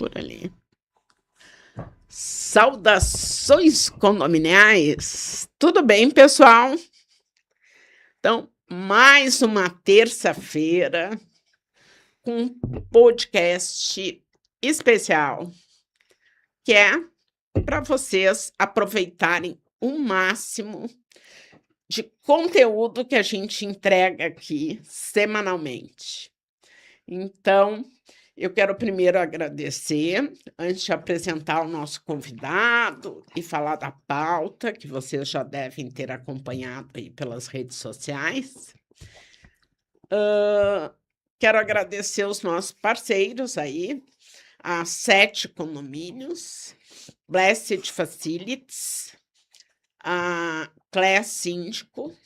por ali. Saudações condominiais! Tudo bem, pessoal? Então, mais uma terça-feira com um podcast especial, que é para vocês aproveitarem o máximo de conteúdo que a gente entrega aqui semanalmente. Então, eu quero primeiro agradecer, antes de apresentar o nosso convidado e falar da pauta, que vocês já devem ter acompanhado aí pelas redes sociais. Quero agradecer os nossos parceiros aí, a 7 Condomínios, Blessed Facilities, a Clé Síndico,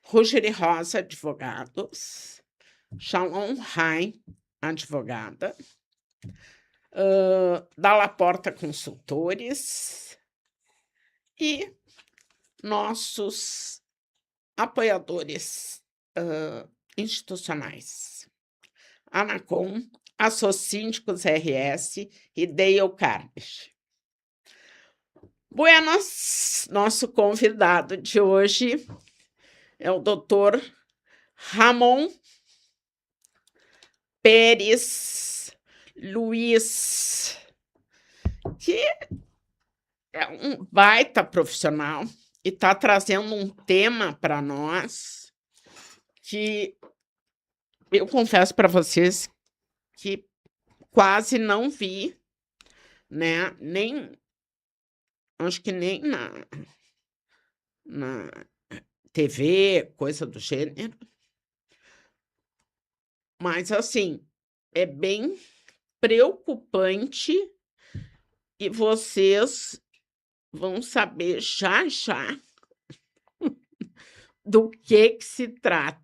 Ruger e Rosa Advogados, Shalom Rai Advogada, Dalla Porta Consultores e nossos apoiadores institucionais, Anacom, Assocíndicos RS e Dale Carnes. Buenas, nosso convidado de hoje é o Dr. Ramon Pérez Luiz, que é um baita profissional e está trazendo um tema para nós que eu confesso para vocês que quase não vi, né? Acho que nem na TV, coisa do gênero. Mas, assim, é bem preocupante e vocês vão saber já do que se trata.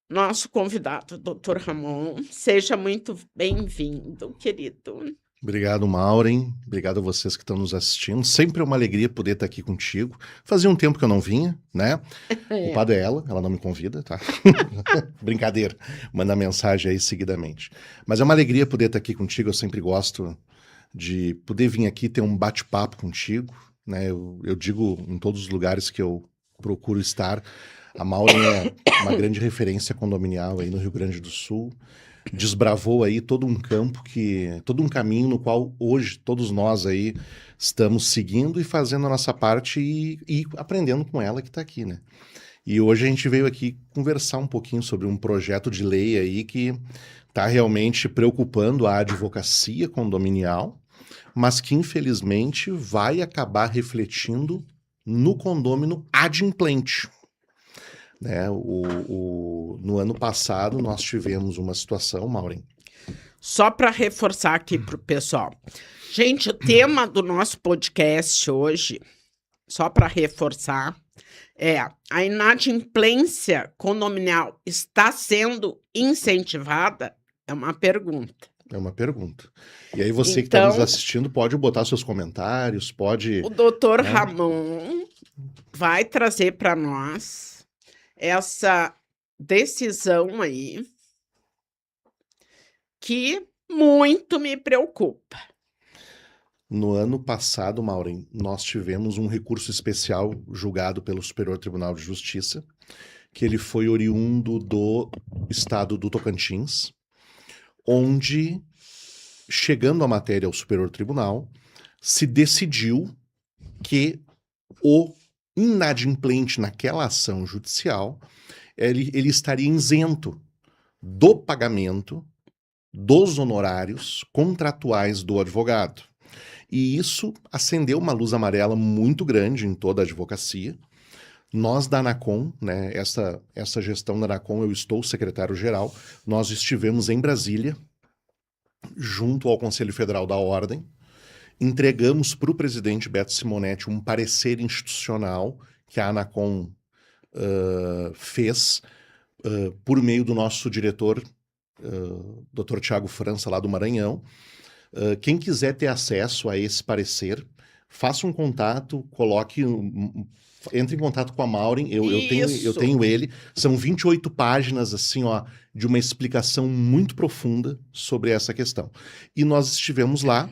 Nosso convidado, Dr. Ramon, seja muito bem-vindo, querido. Obrigado, Maureen. Obrigado a vocês que estão nos assistindo. Sempre é uma alegria poder estar aqui contigo. Fazia um tempo que eu não vinha, né? O culpado é ela não me convida, tá? Brincadeira. Manda mensagem aí seguidamente. Mas é uma alegria poder estar aqui contigo. Eu sempre gosto de poder vir aqui ter um bate-papo contigo, né? Eu digo em todos os lugares que eu procuro estar, a Maureen é uma grande referência condominial aí no Rio Grande do Sul. Desbravou aí todo um campo, todo um caminho no qual hoje todos nós aí estamos seguindo e fazendo a nossa parte e aprendendo com ela que está aqui, né? E hoje a gente veio aqui conversar um pouquinho sobre um projeto de lei aí que está realmente preocupando a advocacia condominial, mas que infelizmente vai acabar refletindo no condômino adimplente. Né? No ano passado, nós tivemos uma situação, Maureen. Só para reforçar aqui para o pessoal. Gente, o tema do nosso podcast hoje, só para reforçar, é: a inadimplência condominial está sendo incentivada? É uma pergunta. É uma pergunta. E aí você que está nos assistindo pode botar seus comentários, pode... O doutor Ramon vai trazer para nós essa decisão aí que muito me preocupa. No ano passado, Maureen, nós tivemos um recurso especial julgado pelo Superior Tribunal de Justiça, que ele foi oriundo do estado do Tocantins, onde, chegando a matéria ao Superior Tribunal, se decidiu que o inadimplente naquela ação judicial, ele estaria isento do pagamento dos honorários contratuais do advogado. E isso acendeu uma luz amarela muito grande em toda a advocacia. Nós da Anacom, né, essa gestão da Anacom, eu estou secretário-geral, nós estivemos em Brasília, junto ao Conselho Federal da Ordem, entregamos para o presidente Beto Simonetti um parecer institucional que a Anacom fez por meio do nosso diretor, Dr. Tiago França, lá do Maranhão. Quem quiser ter acesso a esse parecer, faça um contato, entre em contato com a Maureen, eu tenho ele, são 28 páginas, assim, ó, de uma explicação muito profunda sobre essa questão. E nós estivemos lá,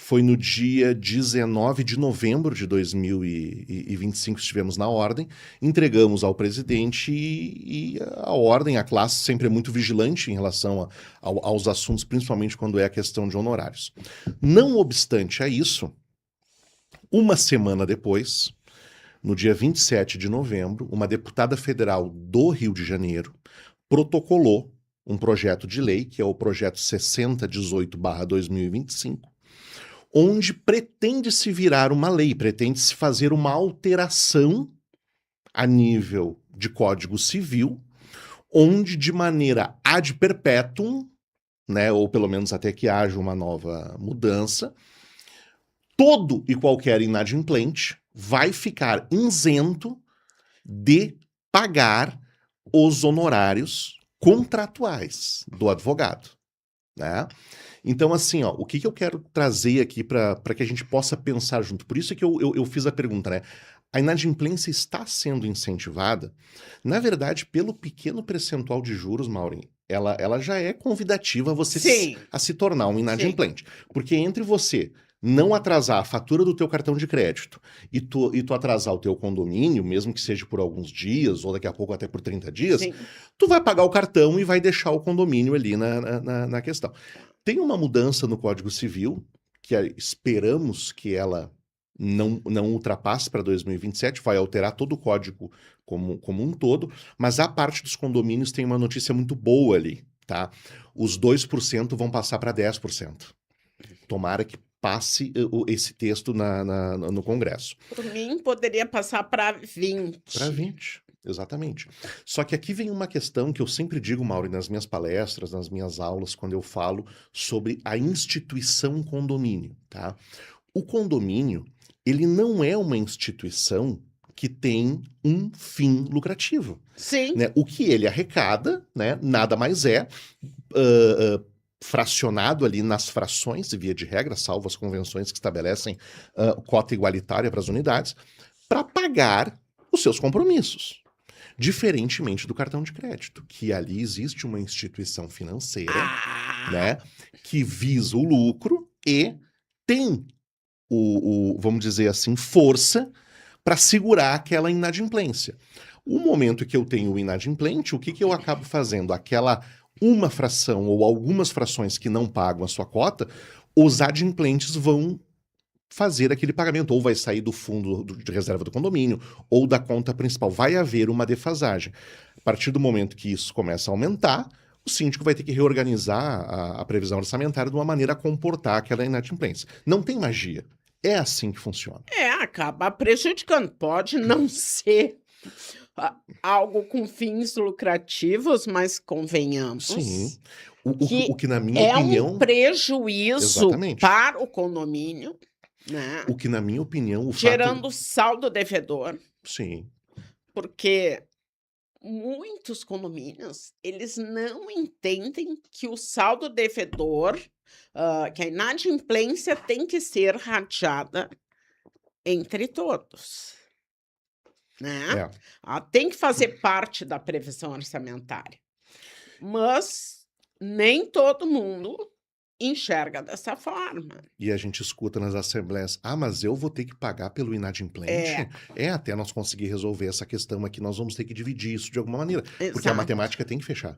foi no dia 19 de novembro de 2025, estivemos na ordem, entregamos ao presidente e a ordem, a classe sempre é muito vigilante em relação aos assuntos, principalmente quando é a questão de honorários. Não obstante a isso, uma semana depois, no dia 27 de novembro, uma deputada federal do Rio de Janeiro protocolou um projeto de lei, que é o projeto 6018/2025, onde pretende-se virar uma lei, pretende-se fazer uma alteração a nível de Código Civil, onde de maneira ad perpetuum, né, ou pelo menos até que haja uma nova mudança, todo e qualquer inadimplente vai ficar isento de pagar os honorários contratuais do advogado, né? Então, assim, ó, o que eu quero trazer aqui para que a gente possa pensar junto? Por isso é que eu fiz a pergunta, né? A inadimplência está sendo incentivada, na verdade, pelo pequeno percentual de juros, Maureen, ela já é convidativa a você a se tornar um inadimplente. Sim. Porque entre você não atrasar a fatura do teu cartão de crédito e tu atrasar o teu condomínio, mesmo que seja por alguns dias, ou daqui a pouco até por 30 dias, sim, tu vai pagar o cartão e vai deixar o condomínio ali na questão. Tem uma mudança no Código Civil, que esperamos que ela não ultrapasse para 2027, vai alterar todo o código como um todo, mas a parte dos condomínios tem uma notícia muito boa ali, tá? Os 2% vão passar para 10%. Tomara que passe esse texto no Congresso. Por mim, poderia passar para 20%. Para 20%, exatamente. Só que aqui vem uma questão que eu sempre digo, Mauro, nas minhas palestras, nas minhas aulas, quando eu falo sobre a instituição condomínio, tá? O condomínio, ele não é uma instituição que tem um fim lucrativo. Sim. Né? O que ele arrecada, né, nada mais é fracionado ali nas frações, via de regra, salvo as convenções que estabelecem cota igualitária para as unidades, para pagar os seus compromissos. Diferentemente do cartão de crédito, que ali existe uma instituição financeira, né, que visa o lucro e tem vamos dizer assim, força para segurar aquela inadimplência. O momento que eu tenho o inadimplente, o que eu acabo fazendo? Aquela uma fração ou algumas frações que não pagam a sua cota, os adimplentes vão fazer aquele pagamento, ou vai sair do fundo de reserva do condomínio, ou da conta principal. Vai haver uma defasagem. A partir do momento que isso começa a aumentar, o síndico vai ter que reorganizar a previsão orçamentária de uma maneira a comportar aquela inadimplência. Não tem magia. É assim que funciona. Acaba prejudicando. Pode não ser algo com fins lucrativos, mas convenhamos. Sim. O que na minha opinião... É um prejuízo, exatamente, para o condomínio, né? O que na minha opinião... Gerando saldo devedor. Sim. Porque muitos condomínios, eles não entendem que o saldo devedor, que a inadimplência tem que ser rateada entre todos. Né? Tem que fazer parte da previsão orçamentária. Mas nem todo mundo enxerga dessa forma. E a gente escuta nas assembleias, mas eu vou ter que pagar pelo inadimplente? Até nós conseguir resolver essa questão aqui, nós vamos ter que dividir isso de alguma maneira. Exato. Porque a matemática tem que fechar.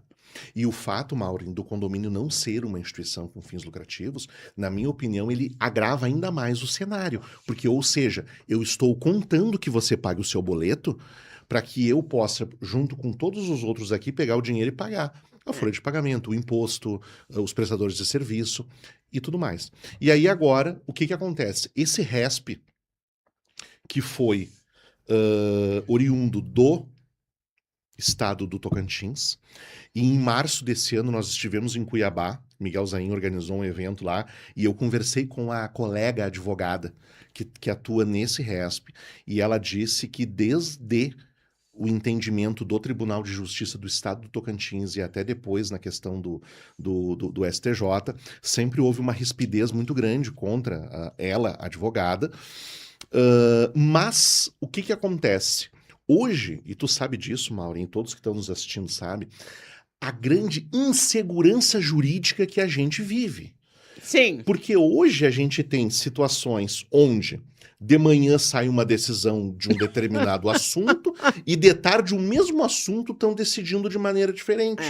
E o fato, Maureen, do condomínio não ser uma instituição com fins lucrativos, na minha opinião, ele agrava ainda mais o cenário. Porque, ou seja, eu estou contando que você pague o seu boleto para que eu possa, junto com todos os outros aqui, pegar o dinheiro e pagar a folha de pagamento, o imposto, os prestadores de serviço e tudo mais. E aí agora, o que acontece? Esse RESP, que foi oriundo do estado do Tocantins, e em março desse ano nós estivemos em Cuiabá, Miguel Zain organizou um evento lá, e eu conversei com a colega advogada que atua nesse RESP, e ela disse que desde o entendimento do Tribunal de Justiça do Estado do Tocantins e até depois na questão do STJ, sempre houve uma rispidez muito grande contra ela, advogada. Mas o que acontece? Hoje, e tu sabe disso, Maureen, todos que estão nos assistindo sabem, a grande insegurança jurídica que a gente vive. Sim. Porque hoje a gente tem situações onde de manhã sai uma decisão de um determinado assunto e de tarde o mesmo assunto estão decidindo de maneira diferente.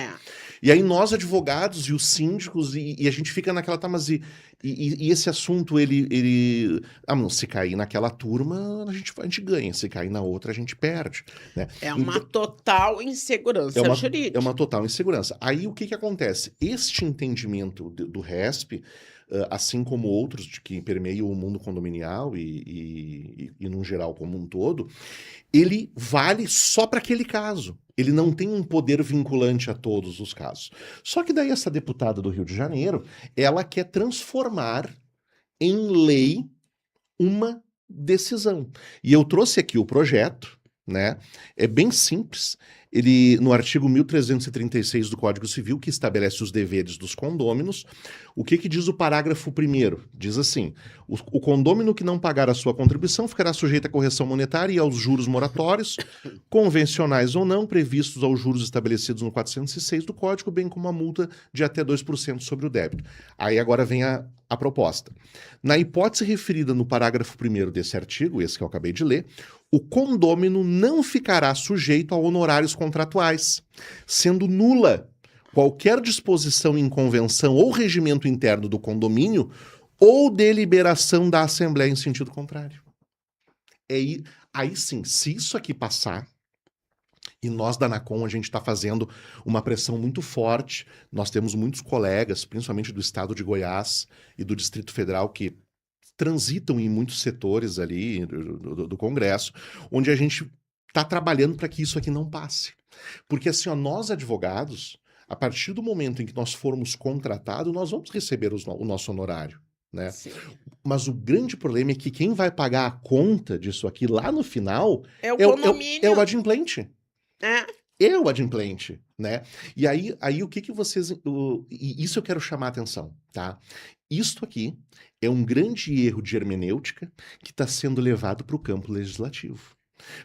E aí nós, advogados e os síndicos, e a gente fica naquela, tá, mas e esse assunto, não, se cair naquela turma, a gente ganha, se cair na outra, a gente perde. Né? É uma total insegurança jurídica. É uma total insegurança. Aí o que acontece? Este entendimento do RESP, assim como outros que permeiam o mundo condominial e no geral como um todo, ele vale só para aquele caso. Ele não tem um poder vinculante a todos os casos. Só que daí essa deputada do Rio de Janeiro, ela quer transformar em lei uma decisão. E eu trouxe aqui o projeto, né? É bem simples. Ele, no artigo 1336 do Código Civil, que estabelece os deveres dos condôminos, o que diz o parágrafo 1º? Diz assim: o condômino que não pagar a sua contribuição ficará sujeito à correção monetária e aos juros moratórios, convencionais ou não, previstos aos juros estabelecidos no 406 do Código, bem como a multa de até 2% sobre o débito. Aí agora vem a proposta. Na hipótese referida no parágrafo 1º desse artigo, esse que eu acabei de ler, o condômino não ficará sujeito a honorários contratuais, sendo nula qualquer disposição em convenção ou regimento interno do condomínio ou deliberação da Assembleia em sentido contrário. Aí sim, se isso aqui passar, e nós da ANACOM, a gente está fazendo uma pressão muito forte, nós temos muitos colegas, principalmente do estado de Goiás e do Distrito Federal, que transitam em muitos setores ali do Congresso, onde a gente está trabalhando para que isso aqui não passe. Porque assim, nós advogados, a partir do momento em que nós formos contratados, nós vamos receber o nosso honorário. Né? Mas o grande problema é que quem vai pagar a conta disso aqui lá no final é o adimplente. É o adimplente, né? E aí o que vocês... isso eu quero chamar a atenção, tá? Isto aqui é um grande erro de hermenêutica que está sendo levado para o campo legislativo.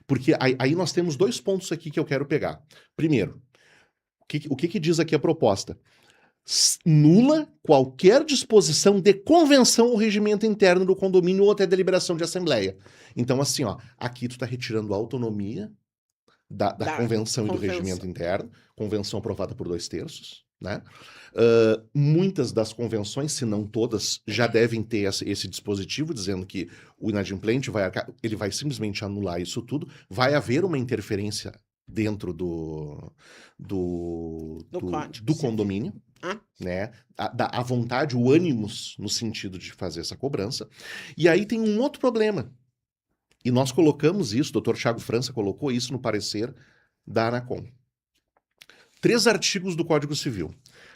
Porque aí nós temos 2 pontos aqui que eu quero pegar. Primeiro, o que diz aqui a proposta? Nula qualquer disposição de convenção ou regimento interno do condomínio ou até deliberação de assembleia. Então, assim, aqui tu tá retirando a autonomia da convenção e do regimento interno, convenção aprovada por 2/3, né? Muitas das convenções, se não todas, já devem ter esse dispositivo dizendo que o inadimplente ele vai simplesmente anular isso tudo, vai haver uma interferência dentro do condomínio, né? A vontade, o ânimos no sentido de fazer essa cobrança. E aí tem um outro problema. E nós colocamos isso, o Dr. Thiago França colocou isso no parecer da ANACOM. 3 artigos do Código Civil.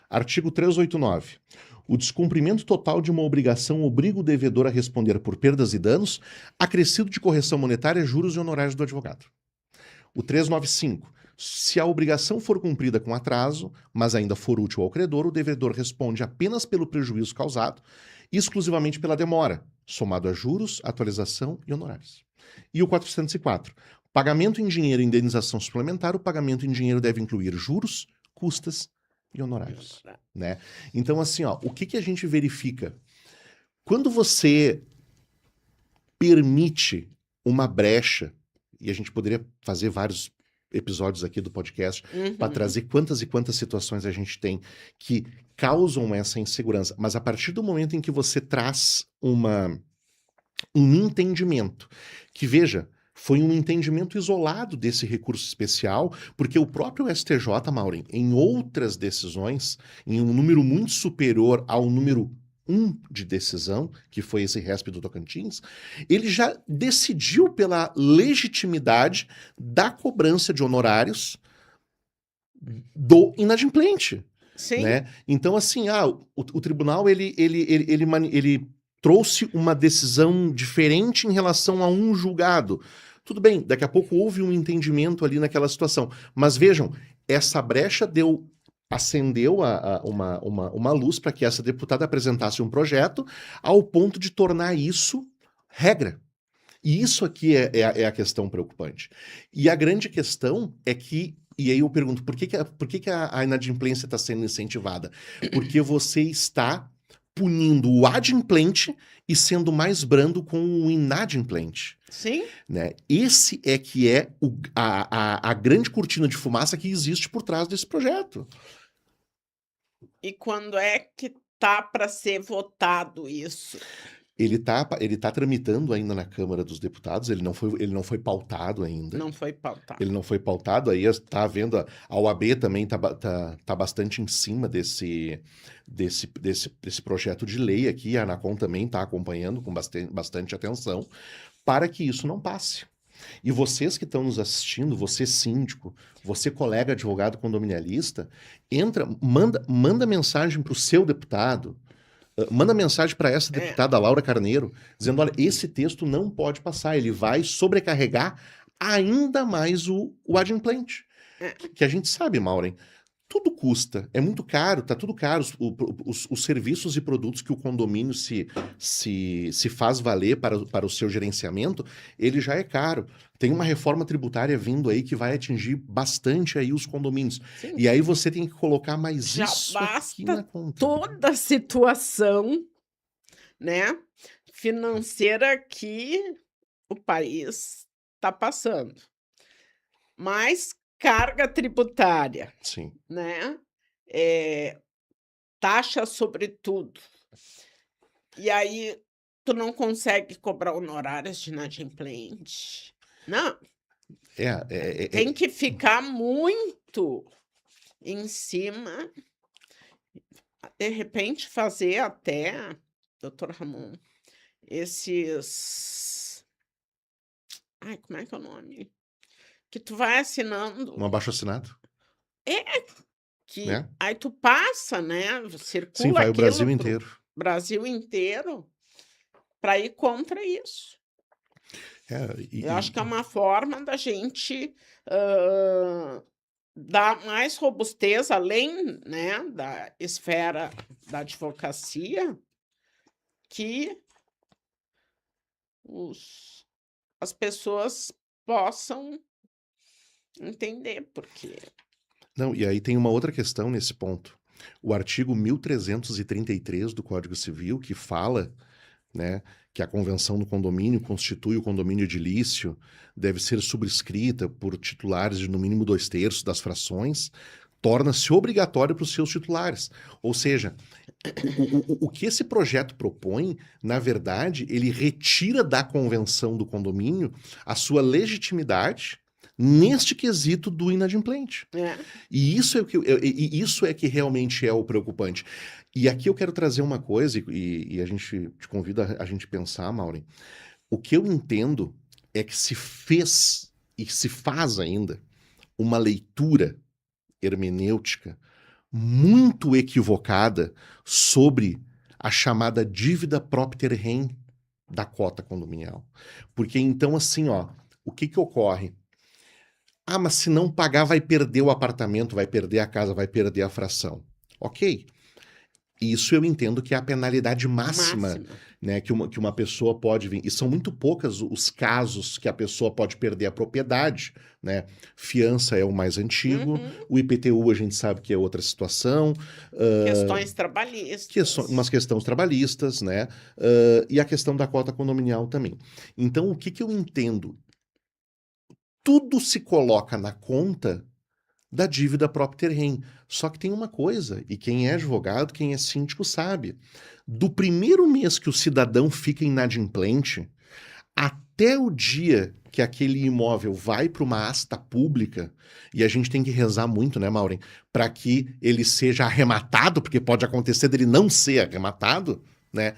Artigo 389. O descumprimento total de uma obrigação obriga o devedor a responder por perdas e danos, acrescido de correção monetária, juros e honorários do advogado. O 395. Se a obrigação for cumprida com atraso, mas ainda for útil ao credor, o devedor responde apenas pelo prejuízo causado, exclusivamente pela demora, somado a juros, atualização e honorários. E o 404. Pagamento em dinheiro e indenização suplementar, o pagamento em dinheiro deve incluir juros, custas e honorários. Né? Então, assim, o que a gente verifica? Quando você permite uma brecha, e a gente poderia fazer vários episódios aqui do podcast para trazer quantas e quantas situações a gente tem que causam essa insegurança, mas a partir do momento em que você traz um entendimento, que veja, foi um entendimento isolado desse recurso especial, porque o próprio STJ, Maureen, em outras decisões, em um número muito superior ao número 1 de decisão, que foi esse RESP do Tocantins, ele já decidiu pela legitimidade da cobrança de honorários do inadimplente. Sim. Né? Então, assim, o tribunal ele trouxe uma decisão diferente em relação a um julgado. Tudo bem, daqui a pouco houve um entendimento ali naquela situação. Mas vejam, essa brecha acendeu uma luz para que essa deputada apresentasse um projeto ao ponto de tornar isso regra. E isso aqui é a questão preocupante. E a grande questão é que, e aí eu pergunto, por que a inadimplência está sendo incentivada? Porque você está punindo o adimplente e sendo mais brando com o inadimplente. Sim. Né? Esse é que é a grande cortina de fumaça que existe por trás desse projeto. E quando é que tá para ser votado isso? Ele tá tramitando ainda na Câmara dos Deputados, ele não foi pautado ainda. Não foi pautado. Ele não foi pautado, aí está havendo, a OAB também tá bastante em cima desse projeto de lei aqui, a Anacom também está acompanhando com bastante atenção, para que isso não passe. E vocês que estão nos assistindo, você síndico, você colega advogado condominialista, manda mensagem para o seu deputado, manda mensagem para essa deputada Laura Carneiro, dizendo, olha, esse texto não pode passar, ele vai sobrecarregar ainda mais o adimplente. Que a gente sabe, Maureen, tudo custa, é muito caro, tá tudo caro, os serviços e produtos que o condomínio se faz valer para o seu gerenciamento, ele já é caro. Tem uma reforma tributária vindo aí que vai atingir bastante aí os condomínios. Sim. E aí você tem que colocar mais Já isso basta aqui na conta. Toda a situação, né, financeira que o país está passando. Mais carga tributária, Sim. né? Taxa sobre tudo. E aí tu não consegue cobrar honorários de inadimplente. Não. Tem que ficar muito em cima. De repente fazer até, doutor Ramon, esses... Ai, como é que é o nome? Que tu vai assinando. Um abaixo-assinado? Que né? aí tu passa, né? Circula Sim, vai o aquilo Brasil pro inteiro. Brasil inteiro para ir contra isso. Eu acho que é uma forma da gente dar mais robustez, além, né, da esfera da advocacia, que as pessoas possam entender porque... Não, e aí tem uma outra questão nesse ponto. O artigo 1333 do Código Civil, que fala, né, que a convenção do condomínio constitui o condomínio edilício, deve ser subscrita por titulares de no mínimo 2/3 das frações, torna-se obrigatório para os seus titulares. Ou seja, o que esse projeto propõe, na verdade, ele retira da convenção do condomínio a sua legitimidade neste quesito do inadimplente. E isso é que realmente é o preocupante. E aqui eu quero trazer uma coisa, e a gente te convida a gente pensar, Maureen. O que eu entendo é que se fez e se faz ainda uma leitura hermenêutica muito equivocada sobre a chamada dívida propter rem da cota condominial. Porque então, assim, ó, o que ocorre? Ah, mas se não pagar vai perder o apartamento, vai perder a casa, vai perder a fração. Ok. Isso eu entendo que é a penalidade máxima. Né, que uma pessoa pode vir. E são muito poucos os casos que a pessoa pode perder a propriedade. Né? Fiança é o mais antigo, o IPTU a gente sabe que é outra situação. Questões trabalhistas. Umas questões trabalhistas, né? E a questão da cota condominial também. Então, o que eu entendo? Tudo se coloca na conta da dívida propter rem. Só que tem uma coisa, e quem é advogado, quem é síndico sabe. Do primeiro mês que o cidadão fica inadimplente, até o dia que aquele imóvel vai para uma asta pública, e a gente tem que rezar muito, né, Maureen, para que ele seja arrematado, porque pode acontecer dele não ser arrematado, né?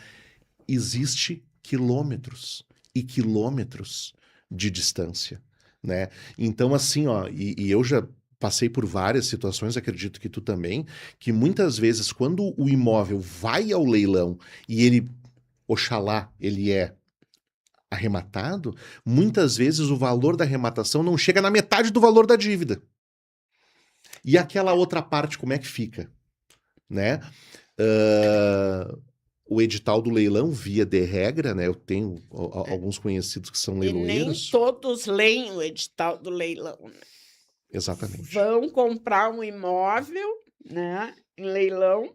Existe quilômetros e quilômetros de distância, né? Então, assim, ó, e eu já passei por várias situações, acredito que tu também, que muitas vezes quando o imóvel vai ao leilão e ele, oxalá, ele é arrematado, muitas vezes o valor da arrematação não chega na metade do valor da dívida. E aquela outra parte, como é que fica? Né? O edital do leilão, via de regra, né? Eu tenho alguns conhecidos que são leiloeiros. E nem todos leem o edital do leilão, né? Exatamente. Vão comprar um imóvel, né, em leilão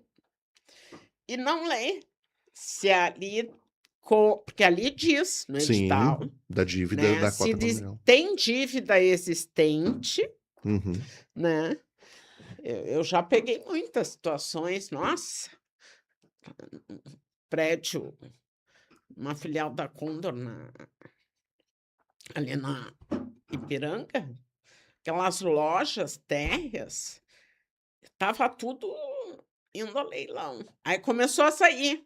e não lê se ali... Porque ali diz no edital. Sim, da dívida, né, da se cota patrimonial. tem dívida existente, Uhum. né? Eu já peguei muitas situações, nossa, prédio, uma filial da Condor ali na Ipiranga, aquelas lojas térreas, estava tudo indo a leilão. Aí começou a sair.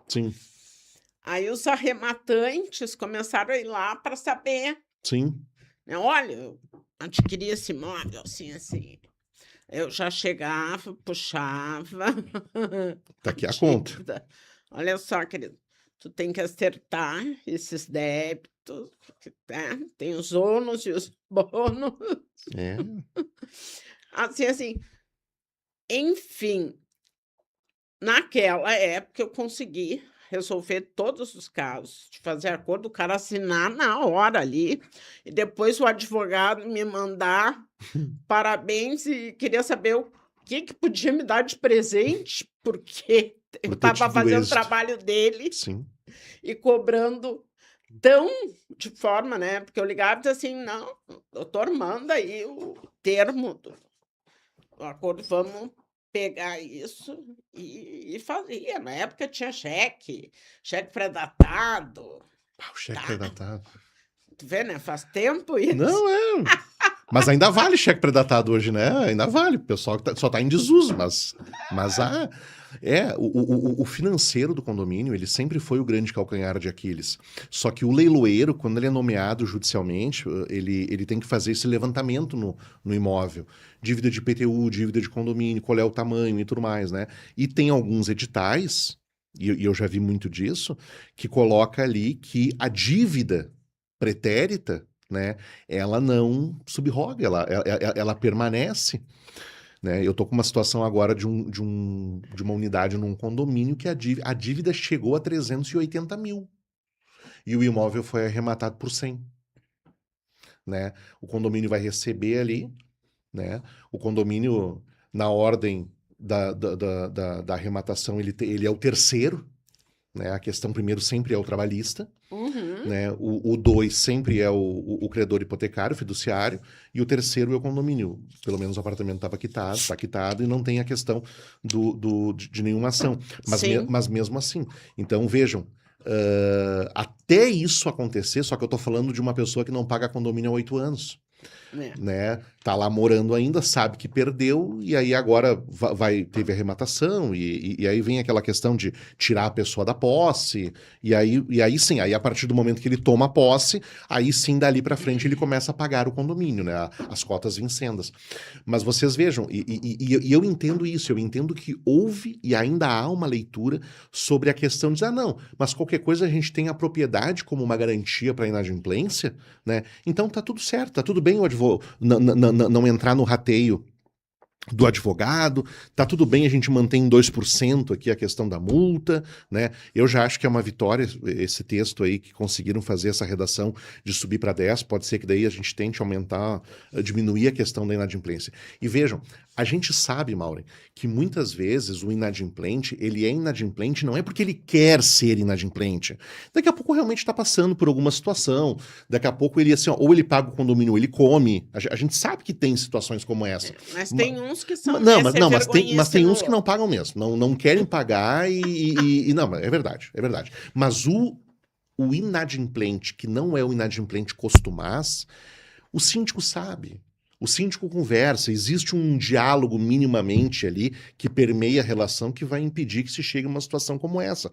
Sim, Aí os arrematantes começaram a ir lá para saber, sim. né? Olha, eu adquiri esse imóvel assim, assim. Eu já chegava, puxava. Tá aqui a conta. dívida. Olha só, querido, tu tem que acertar esses débitos, né? Tem os ônus e os bônus. É. Assim, enfim, naquela época eu consegui resolver todos os casos, de fazer acordo, o cara assinar na hora ali, e depois o advogado me mandar parabéns e queria saber o que podia me dar de presente, porque eu Por ter estava tido fazendo o êxito. trabalho dele Sim. e cobrando tão de forma, né? Porque eu ligava e dizia assim, não, doutor, manda aí o termo do acordo, vamos pegar isso e fazia. Na época tinha cheque pré-datado. Ah, o cheque Tá. pré-datado. Tu vê, né? Faz tempo isso. Não, é. Mas ainda vale cheque pré-datado hoje, né? Ainda vale. O pessoal só tá em desuso, mas o financeiro do condomínio, ele sempre foi o grande calcanhar de Aquiles. Só que o leiloeiro, quando ele é nomeado judicialmente, ele tem que fazer esse levantamento no imóvel. Dívida de IPTU, dívida de condomínio, qual é o tamanho e tudo mais, né? E tem alguns editais, e eu já vi muito disso, que coloca ali que a dívida pretérita, né, ela não subroga, ela permanece. Né? Eu tô com uma situação agora de uma unidade num condomínio que a dívida chegou a 380 mil. E o imóvel foi arrematado por 100. Né? O condomínio vai receber ali, né? O condomínio, na ordem da arrematação, ele é o terceiro. Né? A questão primeiro sempre é o trabalhista. Uhum. Né? O 2 sempre é o credor hipotecário, fiduciário, e o terceiro é o condomínio. Pelo menos o apartamento estava quitado, está quitado, e não tem a questão de nenhuma ação. Mas mesmo assim. Então, vejam, até isso acontecer, só que eu estou falando de uma pessoa que não paga condomínio há 8 anos. Né? Tá lá morando ainda, sabe que perdeu, e aí agora teve arrematação, e aí vem aquela questão de tirar a pessoa da posse, e aí sim, aí a partir do momento que ele toma a posse, aí sim, dali para frente, ele começa a pagar o condomínio, né? As cotas vincendas. Mas vocês vejam, e eu entendo isso, eu entendo que houve e ainda há uma leitura sobre a questão de não, mas qualquer coisa a gente tem a propriedade como uma garantia para inadimplência, né? Então tá tudo certo, tá tudo bem o advogado não entrar no rateio do advogado, tá tudo bem, a gente mantém 2% aqui a questão da multa, né? Eu já acho que é uma vitória esse texto aí, que conseguiram fazer essa redação de subir para 10, pode ser que daí a gente tente aumentar, diminuir a questão da inadimplência. E vejam, a gente sabe, Maureen, que muitas vezes o inadimplente, ele é inadimplente não é porque ele quer ser inadimplente. Daqui a pouco realmente está passando por alguma situação, daqui a pouco ele assim, ou ele paga o condomínio ou ele come. A gente sabe que tem situações como essa. Mas tem uns que são... Mas tem uns que não pagam mesmo, não querem pagar e não, é verdade. Mas o inadimplente, que não é o inadimplente costumaz, o síndico sabe. O síndico conversa, existe um diálogo minimamente ali que permeia a relação que vai impedir que se chegue a uma situação como essa.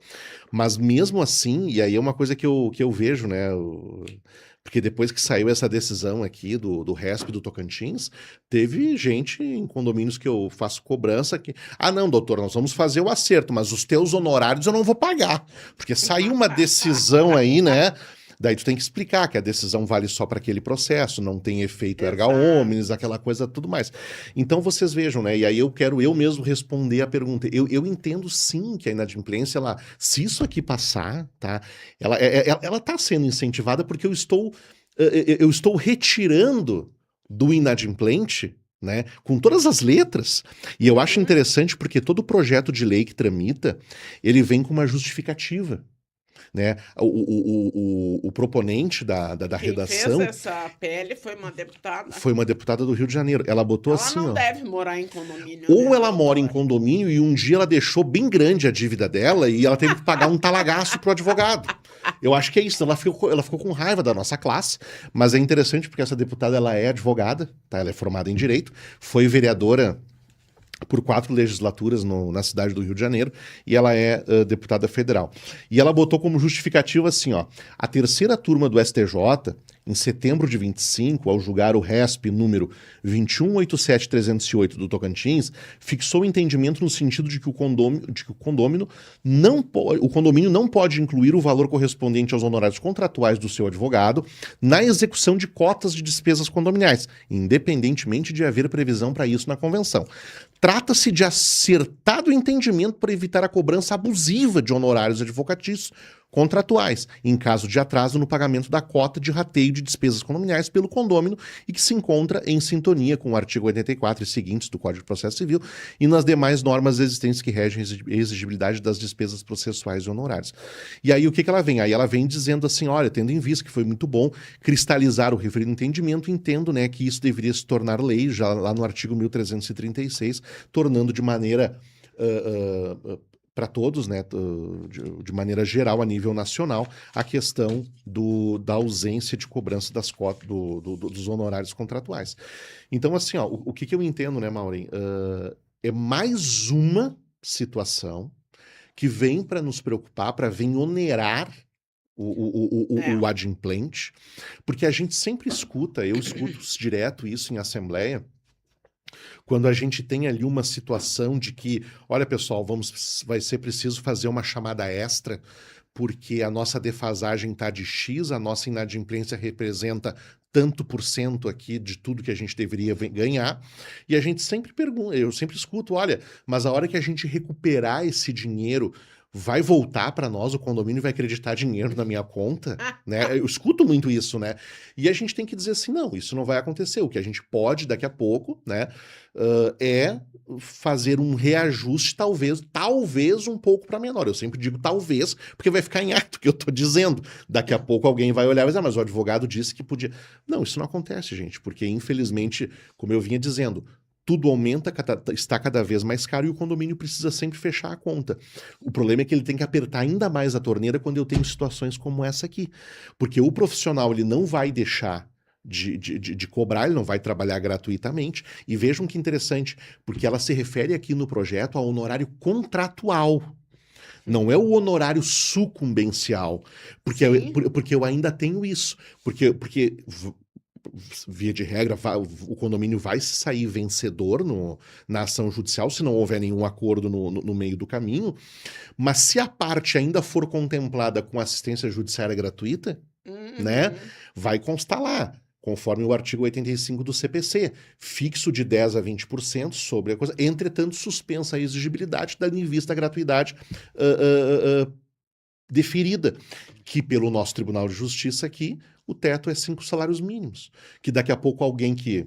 Mas mesmo assim, e aí é uma coisa que eu vejo, né? Porque depois que saiu essa decisão aqui do RESP do Tocantins, teve gente em condomínios que eu faço cobrança que... não, doutor, nós vamos fazer o acerto, mas os teus honorários eu não vou pagar. Porque saiu uma decisão aí, né? Daí tu tem que explicar que a decisão vale só para aquele processo, não tem efeito erga Exato. omnes, aquela coisa tudo mais. Então vocês vejam, né? E aí eu quero eu mesmo responder a pergunta. Eu entendo sim que a inadimplência, se isso aqui passar, tá? Ela tá sendo incentivada porque eu estou retirando do inadimplente, né, com todas as letras. E eu acho interessante porque todo projeto de lei que tramita, ele vem com uma justificativa. Né? O proponente da Quem redação fez essa PL foi uma deputada. foi uma deputada do Rio de Janeiro. Ela botou Ela assim, não ó. deve morar em condomínio. Ou né, ela mora em doutora? condomínio e um dia ela deixou bem grande a dívida dela e ela teve que pagar um talagaço pro advogado. Eu acho que é isso. Ela ficou com raiva da nossa classe, mas é interessante porque essa deputada ela é advogada, tá? Ela é formada em direito, foi vereadora por 4 legislaturas na cidade do Rio de Janeiro, e ela é deputada federal. E ela botou como justificativa assim, ó, a terceira turma do STJ, em setembro de 25, ao julgar o RESP número 2187308 do Tocantins, fixou o entendimento no sentido de que o condomínio não pode incluir o valor correspondente aos honorários contratuais do seu advogado na execução de cotas de despesas condominiais, independentemente de haver previsão para isso na convenção. Trata-se de acertado entendimento para evitar a cobrança abusiva de honorários advocatícios contratuais, em caso de atraso no pagamento da cota de rateio de despesas condominiais pelo condômino e que se encontra em sintonia com o artigo 84 e seguintes do Código de Processo Civil e nas demais normas existentes que regem a exigibilidade das despesas processuais e honorárias. E aí o que ela vem? Aí ela vem dizendo assim, olha, tendo em vista que foi muito bom cristalizar o referido entendimento, entendo, né, que isso deveria se tornar lei já lá no artigo 1336, tornando de maneira para todos, né, de maneira geral, a nível nacional, a questão da ausência de cobrança das cotas dos honorários contratuais. Então, assim, ó, o que eu entendo, né, Maureen, é mais uma situação que vem para nos preocupar, para vir onerar o adimplente, porque a gente sempre escuta, eu escuto direto isso em assembleia, quando a gente tem ali uma situação de que, olha pessoal, vai ser preciso fazer uma chamada extra, porque a nossa defasagem está de X, a nossa inadimplência representa tanto por cento aqui de tudo que a gente deveria ganhar, e a gente sempre pergunta, eu sempre escuto, olha, mas a hora que a gente recuperar esse dinheiro, vai voltar para nós, o condomínio vai acreditar dinheiro na minha conta, né? Eu escuto muito isso, né? E a gente tem que dizer assim, não, isso não vai acontecer. O que a gente pode, daqui a pouco, né, é fazer um reajuste, talvez um pouco para menor. Eu sempre digo talvez, porque vai ficar em ato o que eu tô dizendo. Daqui a pouco alguém vai olhar e vai dizer, mas o advogado disse que podia. Não, isso não acontece, gente, porque infelizmente, como eu vinha dizendo, tudo aumenta, está cada vez mais caro e o condomínio precisa sempre fechar a conta. O problema é que ele tem que apertar ainda mais a torneira quando eu tenho situações como essa aqui. Porque o profissional ele não vai deixar de cobrar, ele não vai trabalhar gratuitamente. E vejam que interessante, porque ela se refere aqui no projeto ao honorário contratual. Não é o honorário sucumbencial. Porque eu ainda tenho isso. Porque via de regra, o condomínio vai sair vencedor na ação judicial, se não houver nenhum acordo no meio do caminho, mas se a parte ainda for contemplada com assistência judiciária gratuita, né, vai constar lá, conforme o artigo 85 do CPC, fixo de 10% a 20% sobre a coisa, entretanto suspensa a exigibilidade, dando em vista a gratuidade deferida, que pelo nosso Tribunal de Justiça aqui, o teto é 5 salários mínimos. Que daqui a pouco alguém que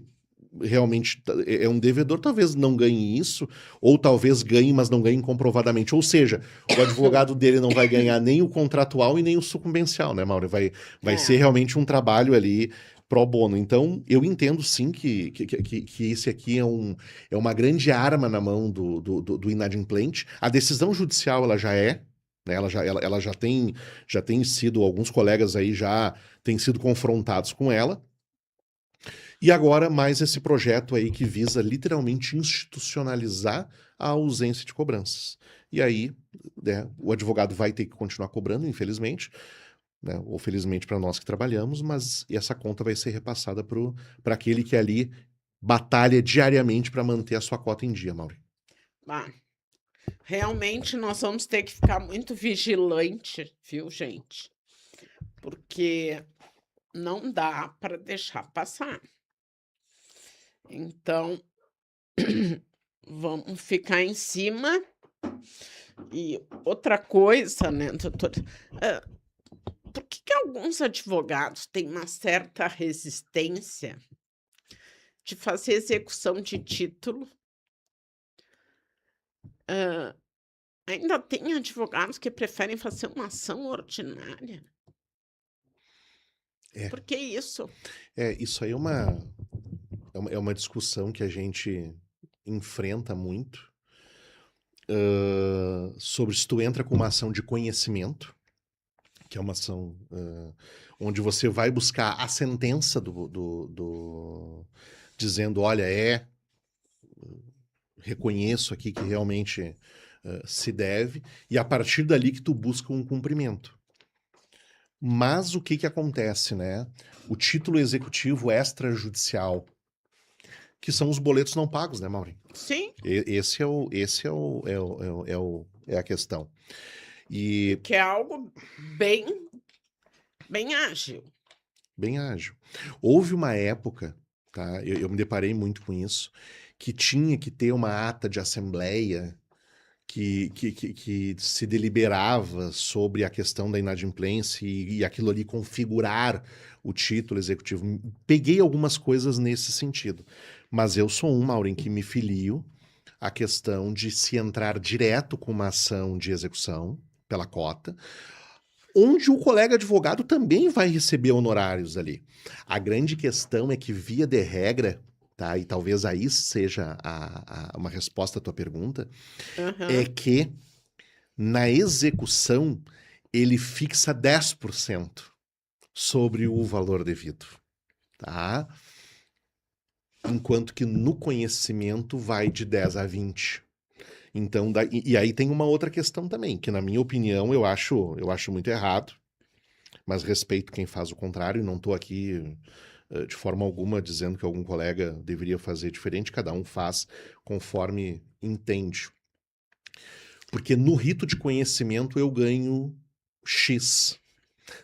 realmente é um devedor, talvez não ganhe isso, ou talvez ganhe, mas não ganhe comprovadamente. Ou seja, o advogado dele não vai ganhar nem o contratual e nem o sucumbencial, né, Mauro? Vai ser realmente um trabalho ali pro bono. Então, eu entendo sim que esse aqui é uma grande arma na mão do inadimplente. A decisão judicial, ela já é, né? Ela já tem sido, alguns colegas aí já têm sido confrontados com ela. E agora mais esse projeto aí que visa literalmente institucionalizar a ausência de cobranças. E aí, né, o advogado vai ter que continuar cobrando, infelizmente, né, ou felizmente para nós que trabalhamos, mas essa conta vai ser repassada para aquele que ali batalha diariamente para manter a sua cota em dia, Mauri. Realmente nós vamos ter que ficar muito vigilante, viu, gente? porque não dá para deixar passar. Então, vamos ficar em cima. E outra coisa, né, doutora, hã, por que alguns advogados têm uma certa resistência de fazer execução de título? Hã, ainda tem advogados que preferem fazer uma ação ordinária. É, Por que isso? isso aí é uma discussão que a gente enfrenta muito, sobre se tu entra com uma ação de conhecimento, que é uma ação, onde você vai buscar a sentença dizendo: "Olha, reconheço aqui que realmente, se deve", e a partir dali que tu busca um cumprimento. Mas o que que acontece, né? O título executivo extrajudicial, que são os boletos não pagos, né, Maureen? Sim, Esse é a questão. E que é algo bem bem ágil. bem ágil. Houve uma época, tá? Eu me deparei muito com isso, que tinha que ter uma ata de assembleia que se deliberava sobre a questão da inadimplência e aquilo ali configurar o título executivo. Peguei algumas coisas nesse sentido, mas eu sou Maureen, que me filio à questão de se entrar direto com uma ação de execução pela cota, onde o colega advogado também vai receber honorários ali. A grande questão é que, via de regra, tá? E talvez aí seja uma resposta à tua pergunta, é Aham. que na execução ele fixa 10% sobre o valor devido, tá? Enquanto que no conhecimento vai de 10 a 20. Então, e aí tem uma outra questão também, que na minha opinião eu acho muito errado, mas respeito quem faz o contrário, e não estou aqui de forma alguma dizendo que algum colega deveria fazer diferente, cada um faz conforme entende. Porque no rito de conhecimento eu ganho X.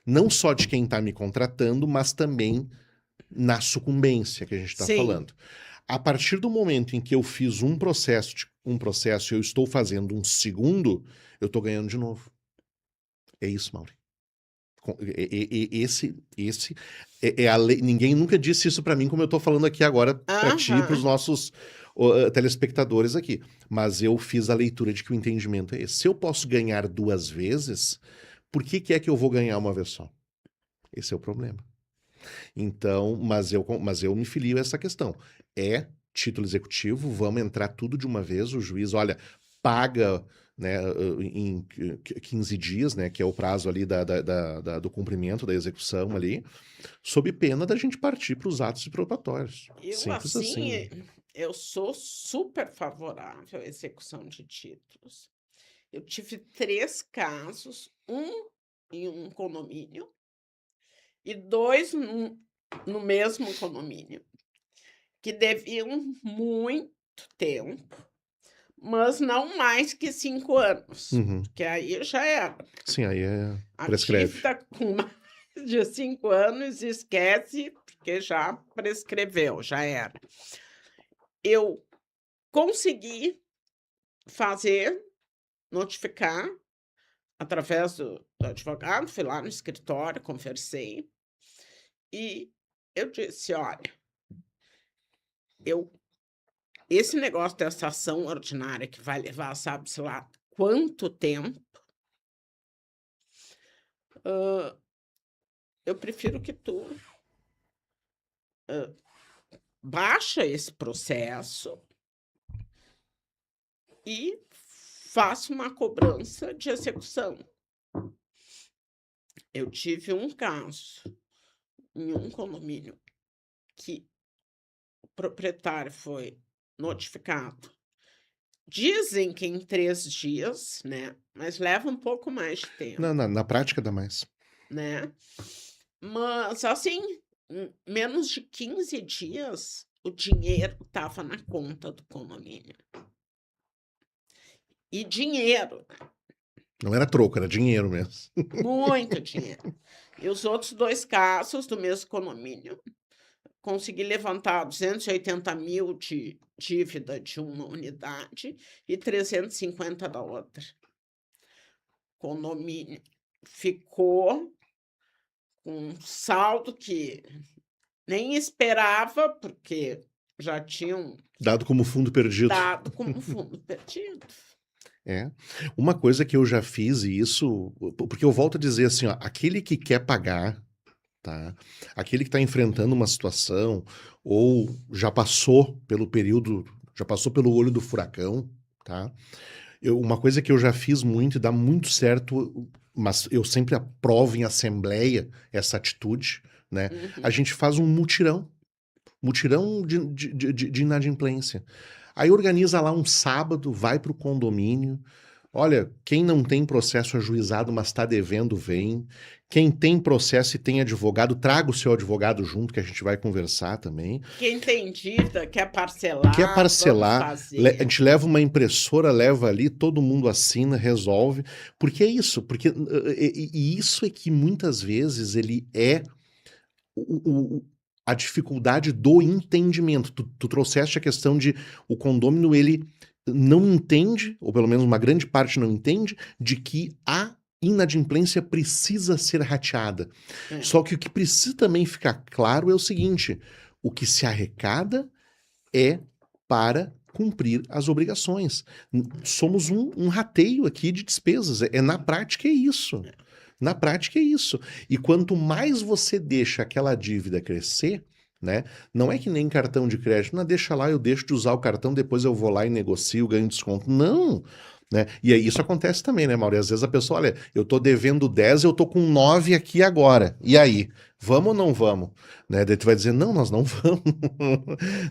Não só de quem está me contratando, mas também na sucumbência que a gente está Sim. falando. A partir do momento em que eu fiz um processo e eu estou fazendo um segundo, eu estou ganhando de novo. É isso, Mauri. Esse é a lei. Ninguém nunca disse isso para mim, como eu estou falando aqui agora para ti e para os Aham. nossos telespectadores aqui. Mas eu fiz a leitura de que o entendimento é esse. Se eu posso ganhar duas vezes, por que é que eu vou ganhar uma vez só? Esse é o problema. Então, mas eu me filio a essa questão. É título executivo, vamos entrar tudo de uma vez, o juiz, olha, paga, né, em 15 dias, né, que é o prazo ali do cumprimento da execução ali, sob pena da gente partir para os atos probatórios. Eu, Simples assim, assim. eu sou super favorável à execução de títulos. Eu tive 3 casos, um em um condomínio e 2 no mesmo condomínio, que deviam muito tempo, mas não mais que 5 anos, Uhum. porque aí já era. Sim, aí A prescreve. dívida com mais de 5 anos, esquece, porque já prescreveu, já era. Eu consegui fazer, notificar, através do advogado, fui lá no escritório, conversei, e eu disse: "Olha, eu esse negócio dessa ação ordinária que vai levar sabe-se lá quanto tempo, hã, eu prefiro que tu, baixa esse processo e faça uma cobrança de execução". Eu tive um caso em um condomínio que o proprietário foi notificado. Dizem que em 3 dias, né, mas leva um pouco mais de tempo, Na prática dá mais. né. Mas, assim, em menos de 15 dias, o dinheiro estava na conta do condomínio. E dinheiro, né. Não era troco, era dinheiro mesmo. Muito dinheiro. E os outros 2 casos do mesmo condomínio, consegui levantar 280 mil de dívida de uma unidade e 350 da outra. O condomínio ficou com um saldo que nem esperava, porque já tinham Dado como fundo perdido. dado como fundo perdido. É. Uma coisa que eu já fiz, e isso. Porque eu volto a dizer assim, ó, aquele que quer pagar, tá? Aquele que está enfrentando uma situação, ou já passou pelo período, já passou pelo olho do furacão, tá? Uma coisa que eu já fiz muito e dá muito certo, mas eu sempre aprovo em assembleia essa atitude, né? A gente faz um mutirão. Mutirão de inadimplência. Aí organiza lá um sábado, vai para o condomínio. Olha, quem não tem processo ajuizado, mas está devendo, vem. Quem tem processo e tem advogado, traga o seu advogado junto, que a gente vai conversar também. Quem tem dívida, quer parcelar, Quer parcelar, vamos fazer. a gente leva uma impressora, leva ali, todo mundo assina, resolve. Porque é isso, porque e isso é que muitas vezes ele é a dificuldade do entendimento. Tu trouxeste a questão de o condômino, ele não entende, ou pelo menos uma grande parte não entende, de que a inadimplência precisa ser rateada. É. Só que o que precisa também ficar claro é o seguinte: o que se arrecada é para cumprir as obrigações. Somos um rateio aqui de despesas. Na prática é isso. Na prática é isso. E quanto mais você deixa aquela dívida crescer, né? Não é que nem cartão de crédito, não, deixa lá, eu deixo de usar o cartão, depois eu vou lá e negocio, ganho desconto. Não! Né? E aí isso acontece também, né, Mauro? E às vezes a pessoa, olha, eu tô devendo 10, eu tô com 9 aqui agora. E aí? Vamos ou não vamos? Né? Daí tu vai dizer, não, nós não vamos.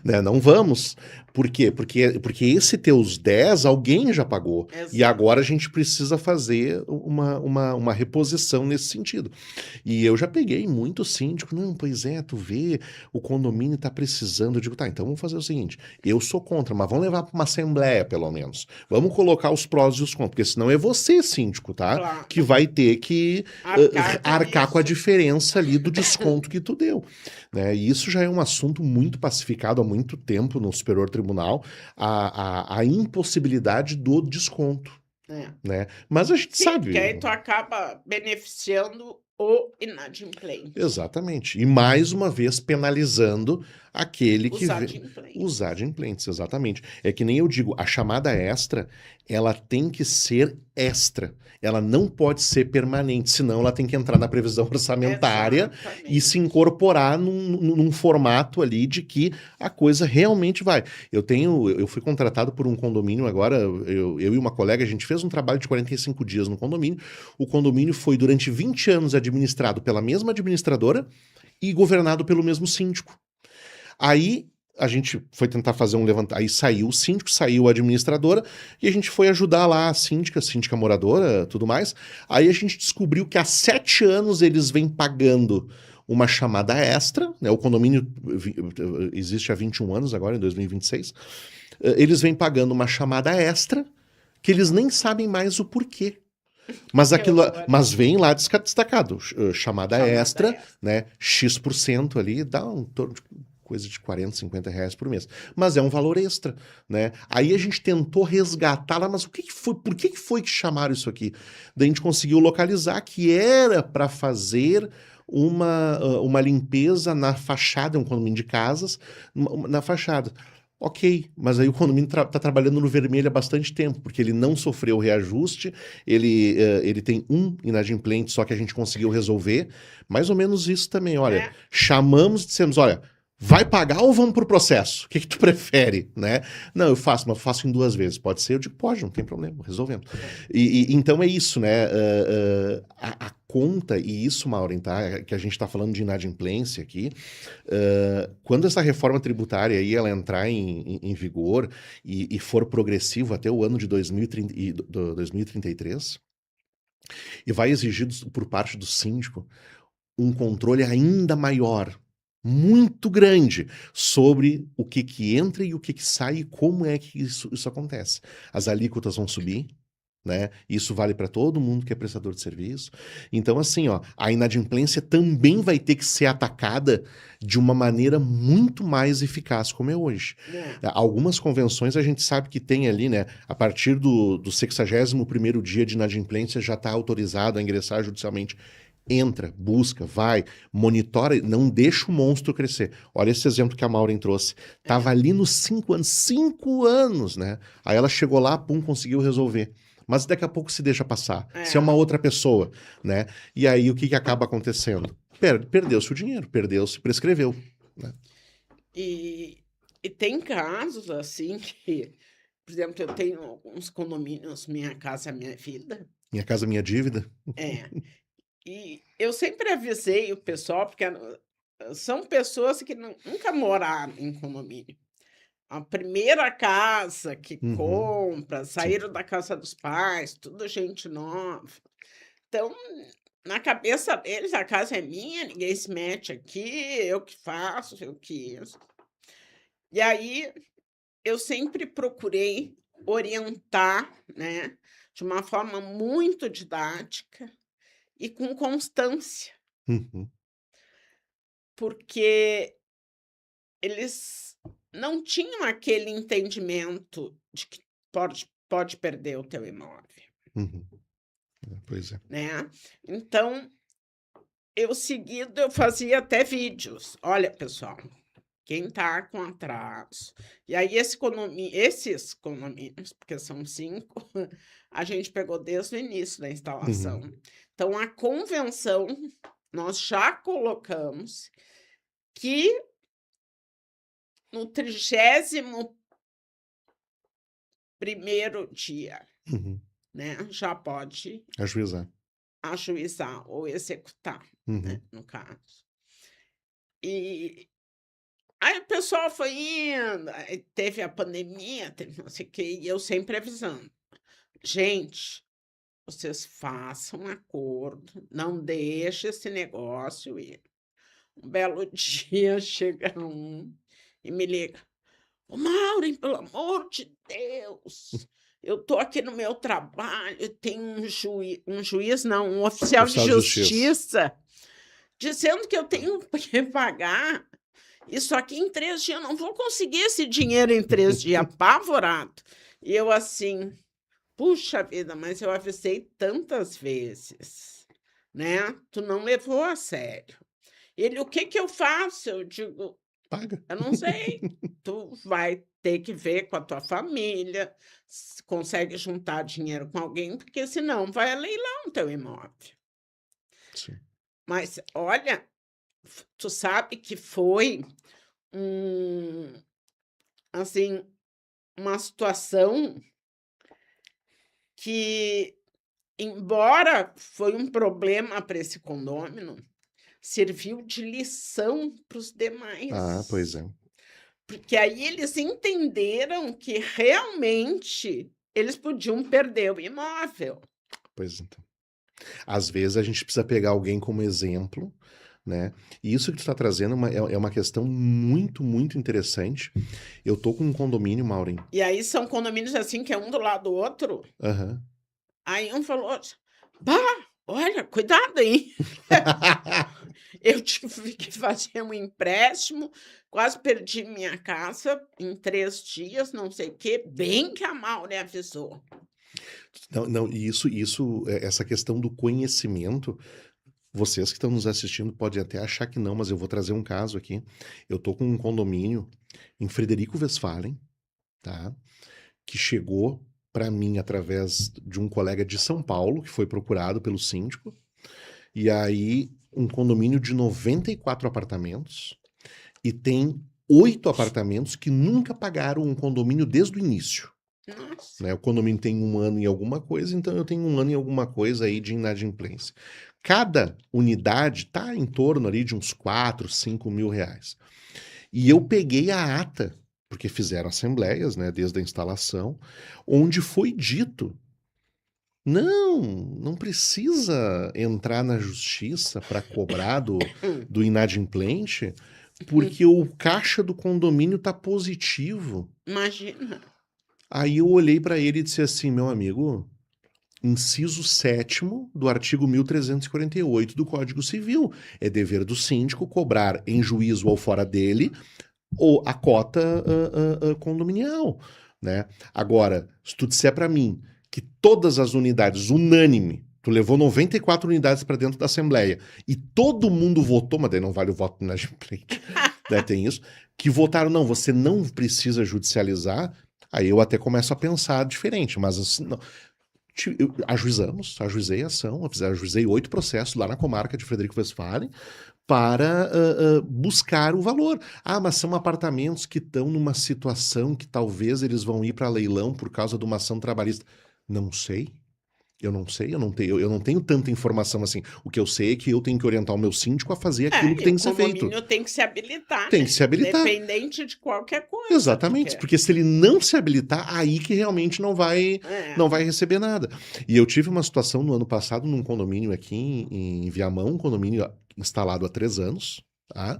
Né? Não vamos. Por quê? Porque esse teus 10, alguém já pagou. Exato. E agora a gente precisa fazer uma reposição nesse sentido. E eu já peguei muito síndico, não, pois é, tu vê, o condomínio tá precisando. Eu digo, tá, então vamos fazer o seguinte, eu sou contra, mas vamos levar para uma assembleia, pelo menos. Vamos colocar os prós e os contras, porque senão é você, síndico, tá? Claro. Que vai ter que arcar com a isso. diferença ali do desconto que tu deu. Né? E isso já é um assunto muito pacificado há muito tempo no Superior Tribunal, a impossibilidade do desconto. É. Né? Mas a gente Sim, sabe. porque aí tu acaba beneficiando o inadimplente. Exatamente. E mais uma vez penalizando aquele que Os adimplentes. os adimplentes, exatamente. É que nem eu digo, a chamada extra, ela tem que ser extra. Ela não pode ser permanente, senão ela tem que entrar na previsão orçamentária e se incorporar num formato ali de que a coisa realmente vai. Eu fui contratado por um condomínio agora, eu e uma colega, a gente fez um trabalho de 45 dias no condomínio. O condomínio foi durante 20 anos administrado pela mesma administradora e governado pelo mesmo síndico. Aí a gente foi tentar fazer um levantamento, aí saiu o síndico, saiu a administradora, e a gente foi ajudar lá a síndica moradora, tudo mais. Aí a gente descobriu que há 7 anos eles vêm pagando uma chamada extra, né? O condomínio existe há 21 anos agora, em 2026. Eles vêm pagando uma chamada extra, que eles nem sabem mais o porquê. Mas vem lá destacado, chamada extra, né? X% ali, dá um torno de coisa de 40, 50 reais por mês. Mas é um valor extra, né? Aí a gente tentou resgatar lá, mas o que foi? Por que foi que chamaram isso aqui? Daí a gente conseguiu localizar que era para fazer uma limpeza na fachada, um condomínio de casas, na fachada. Ok, mas aí o condomínio tá trabalhando no vermelho há bastante tempo, porque ele não sofreu reajuste, ele tem um inadimplente, só que a gente conseguiu resolver. Mais ou menos isso também, olha. Chamamos e dissemos, olha, vai pagar ou vamos pro processo? O que tu prefere, né? Não, eu faço, mas faço em 2 vezes. Pode ser? Eu digo, pode, não tem problema, resolvemos. Então é isso, né? A conta, e isso, Maureen, tá? Que a gente está falando de inadimplência aqui, quando essa reforma tributária aí, ela entrar em vigor e for progressivo até o ano de 2033, e vai exigir por parte do síndico um controle ainda maior, muito grande, sobre o que entra e o que sai e como é que isso acontece. As alíquotas vão subir, né? Isso vale para todo mundo que é prestador de serviço. Então, assim, ó, a inadimplência também vai ter que ser atacada de uma maneira muito mais eficaz, como é hoje. Algumas convenções a gente sabe que tem ali, né? A partir do 61º dia de inadimplência já está autorizado a ingressar judicialmente. Entra, busca, vai, monitora, não deixa o monstro crescer. Olha esse exemplo que a Maureen trouxe. Tava ali nos 5 anos, 5 anos, né? Aí ela chegou lá, pum, conseguiu resolver. Mas daqui a pouco se deixa passar. Se é uma outra pessoa, né? E aí o que acaba acontecendo? Perdeu-se o dinheiro, perdeu-se, prescreveu. Né? E tem casos assim que, por exemplo, eu tenho alguns condomínios, Minha Casa Minha Vida. Minha Casa Minha Dívida. E eu sempre avisei o pessoal, porque são pessoas que nunca moraram em condomínio. A primeira casa que compra, saíram da casa dos pais, tudo gente nova. Então, na cabeça deles, a casa é minha, ninguém se mete aqui, eu que faço, eu que isso. E aí, eu sempre procurei orientar, né, de uma forma muito didática e com constância, porque eles não tinham aquele entendimento de que pode perder o teu imóvel, Pois é. né? Então, eu fazia até vídeos. Olha, pessoal, quem está com atraso. E aí, esses condomínios, porque são 5, a gente pegou desde o início da instalação. Então, a convenção, nós já colocamos que no 31º dia, né, já pode ajuizar ou executar, né, no caso. E aí o pessoal foi indo, aí teve a pandemia, teve não sei o quê, e eu sempre avisando. Gente, vocês façam acordo, não deixe esse negócio ir. Um belo dia chega e me liga. Ô, Maureen, pelo amor de Deus, eu tô aqui no meu trabalho, tem um juiz, não, um oficial de justiça, dizendo que eu tenho que pagar isso aqui em 3 dias, eu não vou conseguir esse dinheiro em 3 dias, apavorado. E eu assim, puxa vida, mas eu avisei tantas vezes, né? Tu não levou a sério. Ele, o que eu faço? Eu digo, paga. Eu não sei. Tu vai ter que ver com a tua família, se consegue juntar dinheiro com alguém, porque senão vai a leilão o teu imóvel. Sim. Mas, olha, tu sabe que foi assim, uma situação que, embora foi um problema para esse condômino, serviu de lição para os demais. Pois é. Porque aí eles entenderam que realmente eles podiam perder o imóvel. Pois então. Às vezes a gente precisa pegar alguém como exemplo, né? E isso que tu está trazendo é uma questão muito, muito interessante. Eu tô com um condomínio, Maureen. E aí são condomínios assim, que é um do lado do outro. Aí um falou, bah, olha, cuidado aí. Eu tive que fazer um empréstimo, quase perdi minha casa em 3 dias, não sei o quê, bem que a Maureen avisou. Não, essa questão do conhecimento, vocês que estão nos assistindo podem até achar que não, mas eu vou trazer um caso aqui. Eu tô com um condomínio em Frederico Westphalen, tá? Que chegou para mim através de um colega de São Paulo, que foi procurado pelo síndico. E aí, um condomínio de 94 apartamentos, e tem 8 apartamentos que nunca pagaram um condomínio desde o início. Nossa. Né? O condomínio tem 1 ano em alguma coisa, então eu tenho 1 ano em alguma coisa aí de inadimplência. Cada unidade está em torno ali de uns 4, 5 mil reais. E eu peguei a ata, porque fizeram assembleias, né, desde a instalação, onde foi dito: não precisa entrar na justiça para cobrar do inadimplente, porque o caixa do condomínio está positivo. Imagina. Aí eu olhei para ele e disse assim: meu amigo, inciso 7º do artigo 1348 do Código Civil. É dever do síndico cobrar em juízo ou fora dele ou a cota condominial, né? Agora, se tu disser para mim que todas as unidades, unânime, tu levou 94 unidades para dentro da Assembleia e todo mundo votou, mas daí não vale o voto na frente, né? Tem isso, que votaram, não, você não precisa judicializar, aí eu até começo a pensar diferente, mas assim, não. Ajuizei a ação, ajuizei 8 processos lá na comarca de Frederico Westphalen para buscar o valor. Ah, mas são apartamentos que estão numa situação que talvez eles vão ir para leilão por causa de uma ação trabalhista. Não sei. Eu não sei, eu não tenho tanta informação assim. O que eu sei é que eu tenho que orientar o meu síndico a fazer aquilo que E tem o que ser feito. condomínio tem que se habilitar, Tem né? que se habilitar. Independente de qualquer coisa. Exatamente, porque se ele não se habilitar, aí que realmente não vai receber nada. E eu tive uma situação no ano passado num condomínio aqui em Viamão, um condomínio instalado há 3 anos, tá?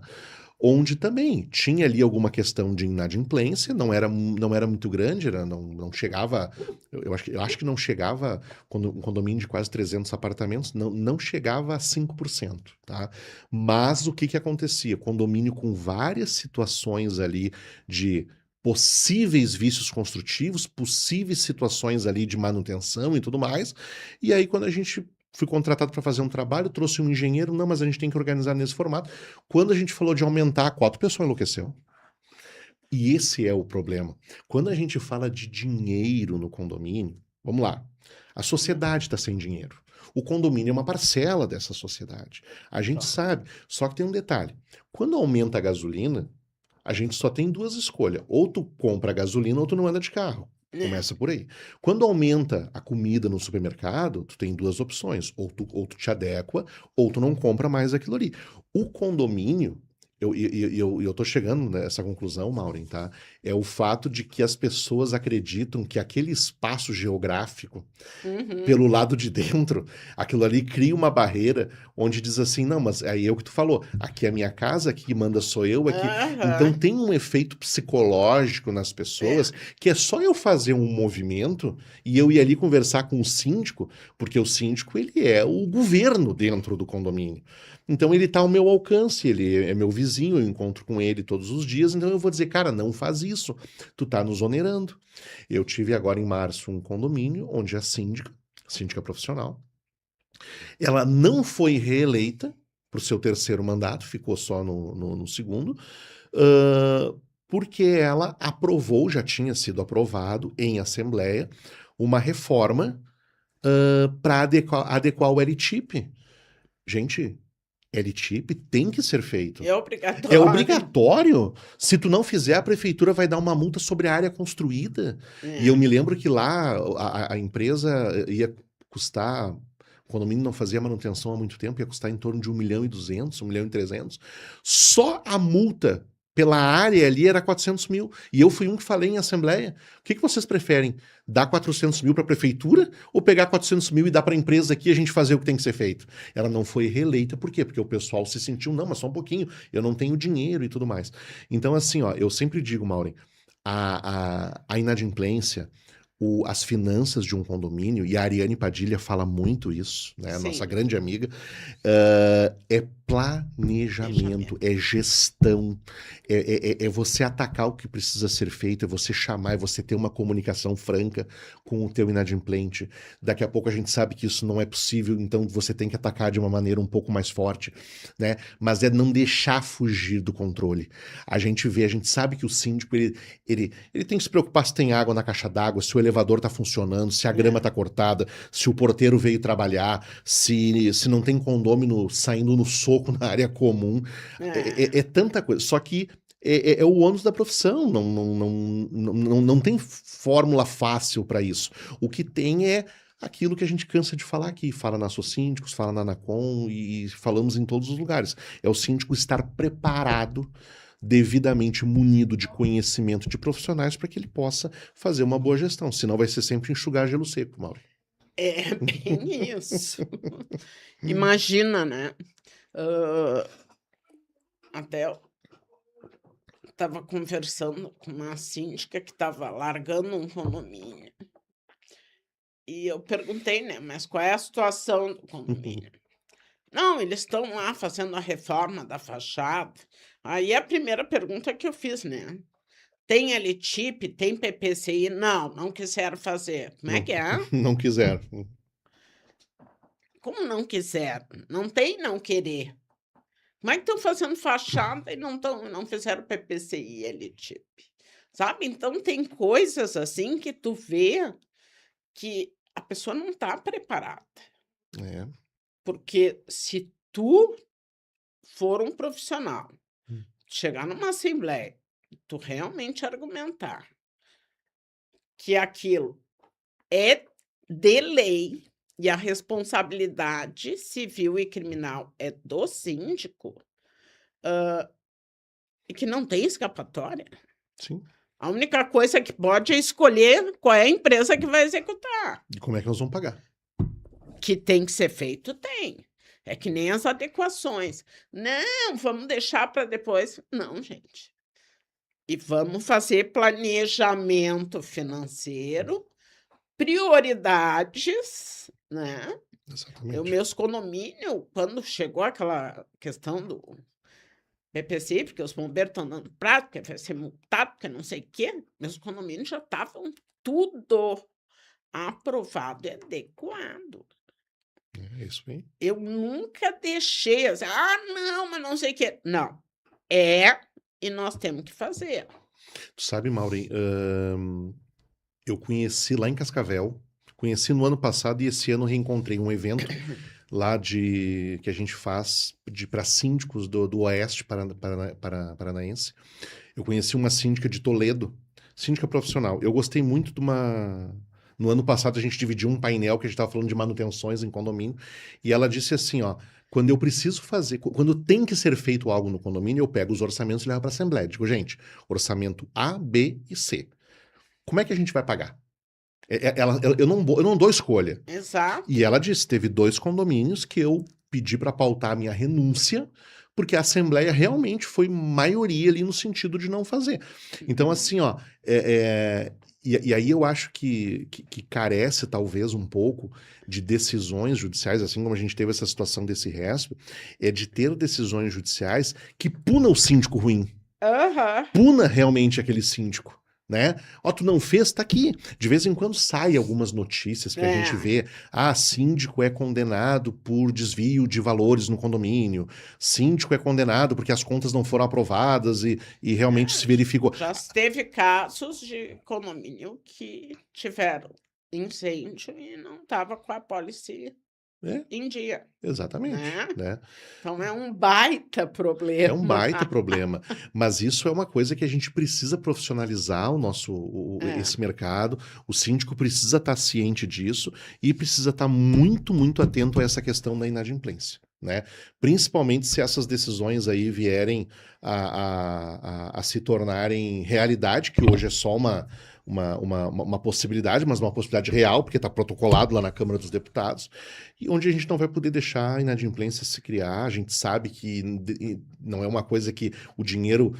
Onde também tinha ali alguma questão de inadimplência, não era muito grande, não chegava, eu acho que não chegava, um condomínio de quase 300 apartamentos, não chegava a 5%, tá? Mas o que acontecia? Condomínio com várias situações ali de possíveis vícios construtivos, possíveis situações ali de manutenção e tudo mais, e aí quando a gente fui contratado para fazer um trabalho, trouxe um engenheiro, não, mas a gente tem que organizar nesse formato. Quando a gente falou de aumentar a cota, o pessoal enlouqueceu. E esse é o problema. Quando a gente fala de dinheiro no condomínio, vamos lá, a sociedade está sem dinheiro. O condomínio é uma parcela dessa sociedade. A gente sabe, só que tem um detalhe. Quando aumenta a gasolina, a gente só tem 2 escolhas. Ou tu compra gasolina ou tu não anda de carro. Começa por aí. Quando aumenta a comida no supermercado, tu tem 2 opções. Ou tu te adequa, ou tu não compra mais aquilo ali. O condomínio, eu tô chegando nessa conclusão, Maureen, tá? É o fato de que as pessoas acreditam que aquele espaço geográfico, pelo lado de dentro, aquilo ali cria uma barreira onde diz assim, não, mas aí é o que tu falou, aqui é a minha casa, aqui manda sou eu, aqui. Então tem um efeito psicológico nas pessoas que é só eu fazer um movimento e eu ir ali conversar com o síndico, porque o síndico, ele é o governo dentro do condomínio. Então ele está ao meu alcance, ele é meu vizinho, eu encontro com ele todos os dias, então eu vou dizer, cara, não faz isso, tu tá nos onerando. Eu tive agora em março um condomínio onde a síndica profissional, ela não foi reeleita para o seu 3º mandato, ficou só no segundo, porque ela aprovou, já tinha sido aprovado em assembleia, uma reforma para adequar o LTIP. Gente, LTIP tem que ser feito. É obrigatório. É obrigatório. Se tu não fizer, a prefeitura vai dar uma multa sobre a área construída. E eu me lembro que lá a empresa ia custar, o condomínio não fazia manutenção há muito tempo, ia custar em torno de 1.200.000, 1.300.000. Só a multa pela área ali era 400 mil. E eu fui um que falei em assembleia. O que vocês preferem? Dar 400 mil para a prefeitura ou pegar 400 mil e dar para a empresa aqui e a gente fazer o que tem que ser feito? Ela não foi reeleita, por quê? Porque o pessoal se sentiu, não, mas só um pouquinho, eu não tenho dinheiro e tudo mais. Então, assim, ó, eu sempre digo, Maureen, a inadimplência, as finanças de um condomínio, e a Ariane Padilha fala muito isso, né? Nossa grande amiga, é planejamento, é gestão, é você atacar o que precisa ser feito, é você chamar, é você ter uma comunicação franca com o teu inadimplente. Daqui a pouco a gente sabe que isso não é possível, então você tem que atacar de uma maneira um pouco mais forte, né? Mas é não deixar fugir do controle. A gente sabe que o síndico, ele tem que se preocupar se tem água na caixa d'água, se o elevador está funcionando, se a grama está cortada, se o porteiro veio trabalhar, se não tem condômino saindo no soco na área comum. É tanta coisa. Só que é o ônus da profissão, não tem fórmula fácil para isso. O que tem é aquilo que a gente cansa de falar aqui, fala na Assosíndicos, fala na Anacom e falamos em todos os lugares. É o síndico estar preparado, devidamente munido de conhecimento de profissionais para que ele possa fazer uma boa gestão. Senão vai ser sempre enxugar gelo seco, Mauro. É bem isso. Imagina, né? Até eu estava conversando com uma síndica que estava largando um condomínio. E eu perguntei, né, mas qual é a situação do condomínio? Não, eles estão lá fazendo a reforma da fachada. Aí a primeira pergunta que eu fiz, né? Tem LTIP, tem PPCI? Não, não quiseram fazer. Como é Não, que é? não quiser. Como não quiseram? Não tem não querer. Como é que estão fazendo fachada e não fizeram PPCI e LTIP? Sabe? Então tem coisas assim que tu vê que a pessoa não está preparada. É. Porque se tu for um profissional, Hum. chegar numa assembleia, tu realmente argumentar que aquilo é de lei e a responsabilidade civil e criminal é do síndico, e que não tem escapatória. Sim. A única coisa que pode é escolher qual é a empresa que vai executar. E como é que nós vamos pagar? Que tem que ser feito, tem. É que nem as adequações. Não, vamos deixar para depois. Não, gente. E vamos fazer planejamento financeiro, prioridades, né? O Exatamente. meus condomínio, quando chegou aquela questão do PPC, porque os bombeiros estão dando prato, porque vai ser multado, porque não sei o quê, meus condomínios já estavam tudo aprovado e adequado. É isso aí. Eu nunca deixei assim, não, mas não sei o quê. Não, e nós temos que fazer. Tu sabe, Maureen, eu conheci lá em Cascavel, conheci no ano passado e esse ano reencontrei um evento lá que a gente faz para síndicos do Oeste Paranaense. Eu conheci uma síndica de Toledo, síndica profissional. Eu gostei muito de uma. No ano passado a gente dividiu um painel que a gente estava falando de manutenções em condomínio e ela disse assim, ó, quando eu preciso fazer, quando tem que ser feito algo no condomínio, eu pego os orçamentos e levo para a Assembleia. Digo, gente, orçamento A, B e C. Como é que a gente vai pagar? Eu não dou escolha. Exato. E ela disse: teve 2 condomínios que eu pedi para pautar a minha renúncia, porque a Assembleia realmente foi maioria ali no sentido de não fazer. Então, assim, ó, e aí eu acho que carece talvez um pouco de decisões judiciais, assim como a gente teve essa situação desse RESP, é de ter decisões judiciais que punam o síndico ruim. Aham. Puna realmente aquele síndico, né? Ó, tu não fez, tá aqui. De vez em quando saem algumas notícias que a gente vê. Síndico é condenado por desvio de valores no condomínio. Síndico é condenado porque as contas não foram aprovadas e realmente se verificou. Já teve casos de condomínio que tiveram incêndio e não estava com a pólice em dia. Exatamente, né? Então é um baita problema. É um baita problema, mas isso é uma coisa que a gente precisa profissionalizar esse mercado, o síndico precisa estar ciente disso e precisa estar muito, muito atento a essa questão da inadimplência, né? Principalmente se essas decisões aí vierem a se tornarem realidade, que hoje é só uma possibilidade, mas uma possibilidade real, porque está protocolado lá na Câmara dos Deputados, e onde a gente não vai poder deixar a inadimplência se criar. A gente sabe que não é uma coisa que o dinheiro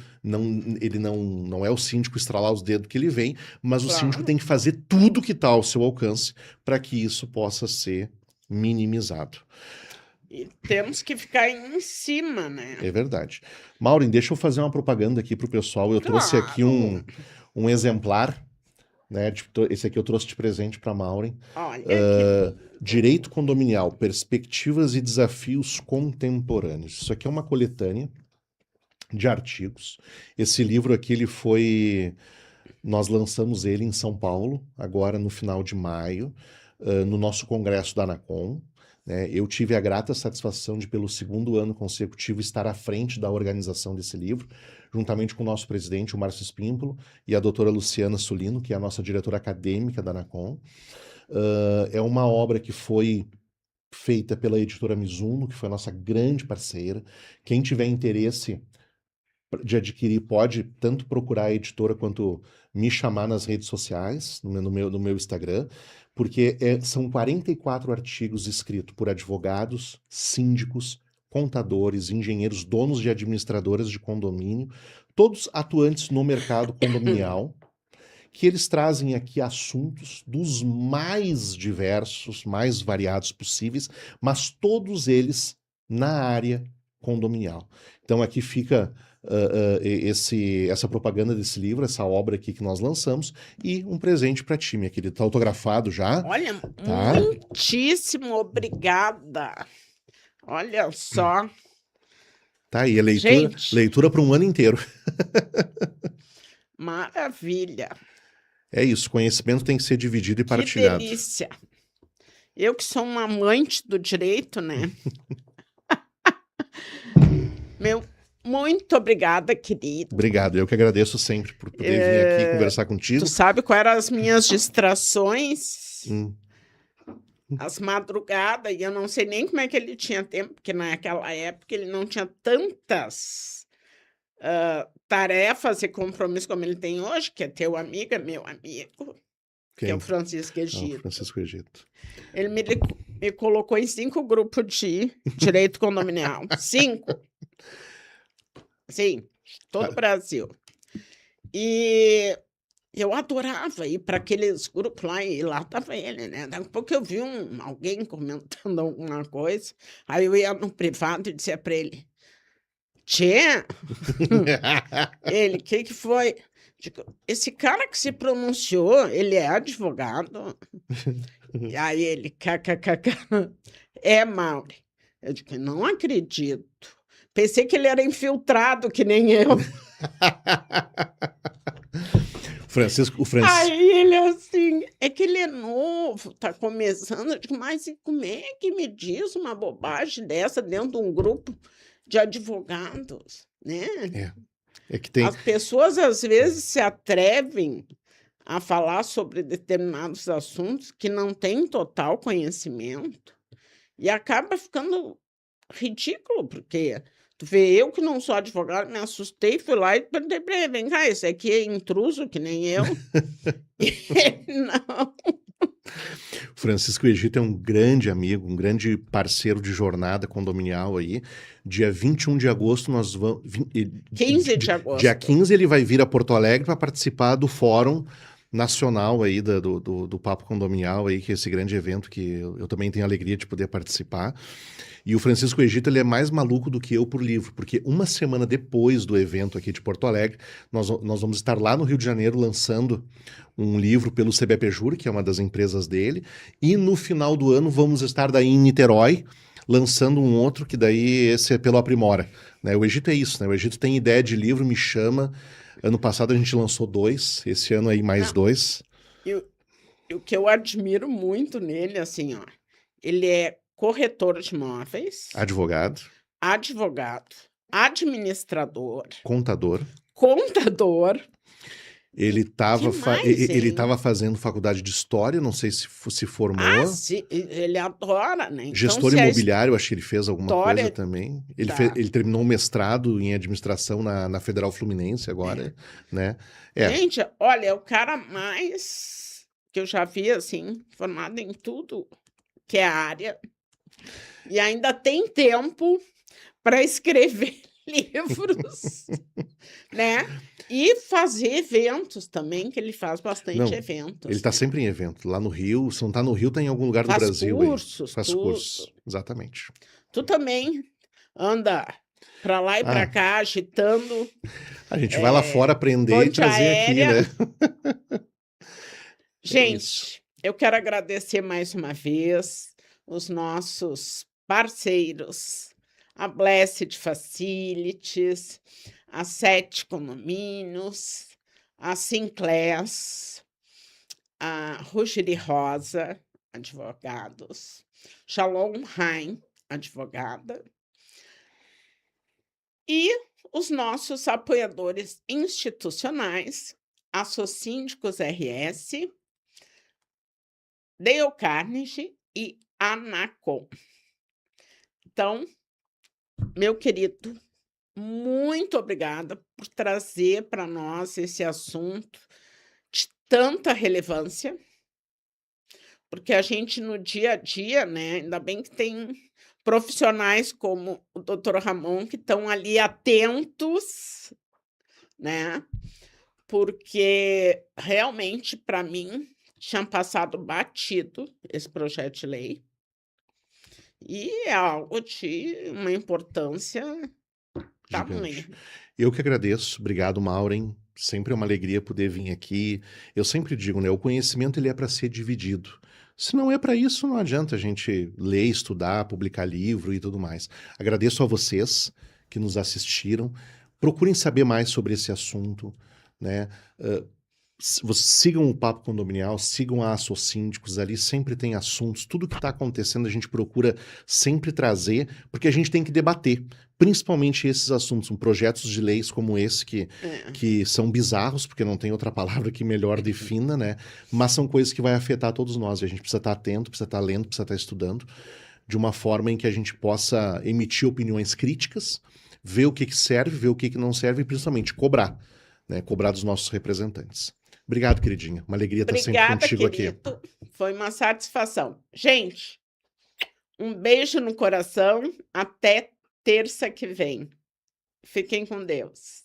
ele não é o síndico estralar os dedos que ele vem, mas o síndico tem que fazer tudo que está ao seu alcance para que isso possa ser minimizado. E temos que ficar em cima, né? É verdade. Maureen, deixa eu fazer uma propaganda aqui para o pessoal. Eu trouxe aqui um exemplar, né? Esse aqui eu trouxe de presente para Maureen. Olha Direito Condominial, Perspectivas e Desafios Contemporâneos. Isso aqui é uma coletânea de artigos. Esse livro aqui, nós lançamos ele em São Paulo, agora no final de maio, no nosso congresso da Anacom. Né? Eu tive a grata satisfação de, pelo 2º ano consecutivo, estar à frente da organização desse livro, juntamente com o nosso presidente, o Márcio Espímpolo, e a doutora Luciana Sulino, que é a nossa diretora acadêmica da Anacom. É uma obra que foi feita pela editora Mizuno, que foi a nossa grande parceira. Quem tiver interesse de adquirir pode tanto procurar a editora quanto me chamar nas redes sociais, no meu Instagram, porque são 44 artigos escritos por advogados, síndicos, contadores, engenheiros, donos de administradoras de condomínio, todos atuantes no mercado condominial, que eles trazem aqui assuntos dos mais diversos, mais variados possíveis, mas todos eles na área condominial. Então aqui fica essa propaganda desse livro, essa obra aqui que nós lançamos, e um presente para ti, minha querida. Está autografado já. Olha, Tá. muitíssimo obrigada. Olha só. Tá aí, a Gente. leitura para um ano inteiro. Maravilha. É isso, conhecimento tem que ser dividido e Que partilhado. delícia. Eu que sou uma amante do direito, né? Muito obrigada, querido. Obrigado, eu que agradeço sempre por poder vir aqui conversar contigo. Tu sabe quais eram as minhas distrações? Hum. As madrugadas, e eu não sei nem como é que ele tinha tempo, porque naquela época ele não tinha tantas tarefas e compromissos como ele tem hoje, que é teu amigo, é meu amigo, que é o Francisco Egito. Francisco Egito. Ele me colocou em 5 grupos de direito condominial. 5. Sim, todo o Brasil. E eu adorava ir para aqueles grupos lá, e lá estava ele, né? Daqui a pouco eu vi alguém comentando alguma coisa, aí eu ia no privado e dizia para ele, tchê, ele, o que foi? Digo, esse cara que se pronunciou, ele é advogado? E aí ele, kkkk, Mauri. Eu digo, não acredito. Pensei que ele era infiltrado, que nem eu. Francisco. Aí ele assim, é que ele é novo, tá começando. Eu digo, mas e como é que me diz uma bobagem dessa dentro de um grupo de advogados, né? É que tem... As pessoas, às vezes, se atrevem a falar sobre determinados assuntos que não têm total conhecimento e acaba ficando ridículo, porque tu vê, eu que não sou advogado, me assustei, fui lá e perguntei para ele, vem cá, esse aqui é intruso, que nem eu? Não. Francisco Egito é um grande amigo, um grande parceiro de jornada condominial aí. Dia 21 de agosto nós vamos... 15 de agosto. Dia 15 ele vai vir a Porto Alegre para participar do Fórum Nacional aí do Papo Condominial aí, que é esse grande evento que eu também tenho a alegria de poder participar. E o Francisco Egito, ele é mais maluco do que eu por livro, porque uma semana depois do evento aqui de Porto Alegre, nós vamos estar lá no Rio de Janeiro lançando um livro pelo CBPjur, que é uma das empresas dele, e no final do ano vamos estar daí em Niterói, lançando um outro, que daí esse é pelo Aprimora. Né? O Egito é isso, né? O Egito tem ideia de livro, me chama. Ano passado a gente lançou 2, esse ano aí mais 2. E o que eu admiro muito nele, assim, ó, ele é corretor de imóveis, Advogado, administrador, contador. Ele estava fazendo faculdade de História, não sei se formou. Ah, sim, ele adora, né? Então, Gestor imobiliário, acho que ele fez alguma coisa também. Ele, Tá. ele terminou um mestrado em administração na Federal Fluminense agora, né? Gente, olha, é o cara mais que eu já vi, assim, formado em tudo que é área. E ainda tem tempo para escrever livros, né? E fazer eventos também, que ele faz bastante eventos. Ele está sempre em evento. Lá no Rio, se não está no Rio, está em algum lugar do Brasil. Faz cursos, exatamente. Tu também anda para lá e para cá, agitando. A gente vai lá fora aprender e trazer aérea. aqui, né? Gente, eu quero agradecer mais uma vez os nossos parceiros, a Blessed Facilities, a 7 Condomínios, a Sinclass, a Ruggieri Rosa, advogados, Shalom Heim, advogada, e os nossos apoiadores institucionais, a Socindicos RS, Dale Carnegie e Anacom. Então, meu querido, muito obrigada por trazer para nós esse assunto de tanta relevância, porque a gente no dia a dia, né, ainda bem que tem profissionais como o Dr. Ramon que estão ali atentos, né, porque realmente, para mim, tinha passado batido esse projeto de lei, e é algo de uma importância tamanha. Gigante. Eu que agradeço. Obrigado, Maureen. Sempre é uma alegria poder vir aqui. Eu sempre digo, né, o conhecimento ele é para ser dividido. Se não é para isso, não adianta a gente ler, estudar, publicar livro e tudo mais. Agradeço a vocês que nos assistiram. Procurem saber mais sobre esse assunto, né? Sigam o Papo Condominial, sigam a Assocíndicos, ali sempre tem assuntos, tudo que está acontecendo a gente procura sempre trazer, porque a gente tem que debater, principalmente esses assuntos, projetos de leis como esse É. que são bizarros, porque não tem outra palavra que melhor defina, né? Mas são coisas que vai afetar todos nós, e a gente precisa estar atento, precisa estar lendo, precisa estar estudando, de uma forma em que a gente possa emitir opiniões críticas, ver o que serve, ver o que não serve e principalmente cobrar, né? Cobrar dos nossos representantes. Obrigado, queridinha. Uma alegria estar sempre Obrigada, contigo aqui. querido. Foi uma satisfação. Gente, um beijo no coração. Até terça que vem. Fiquem com Deus.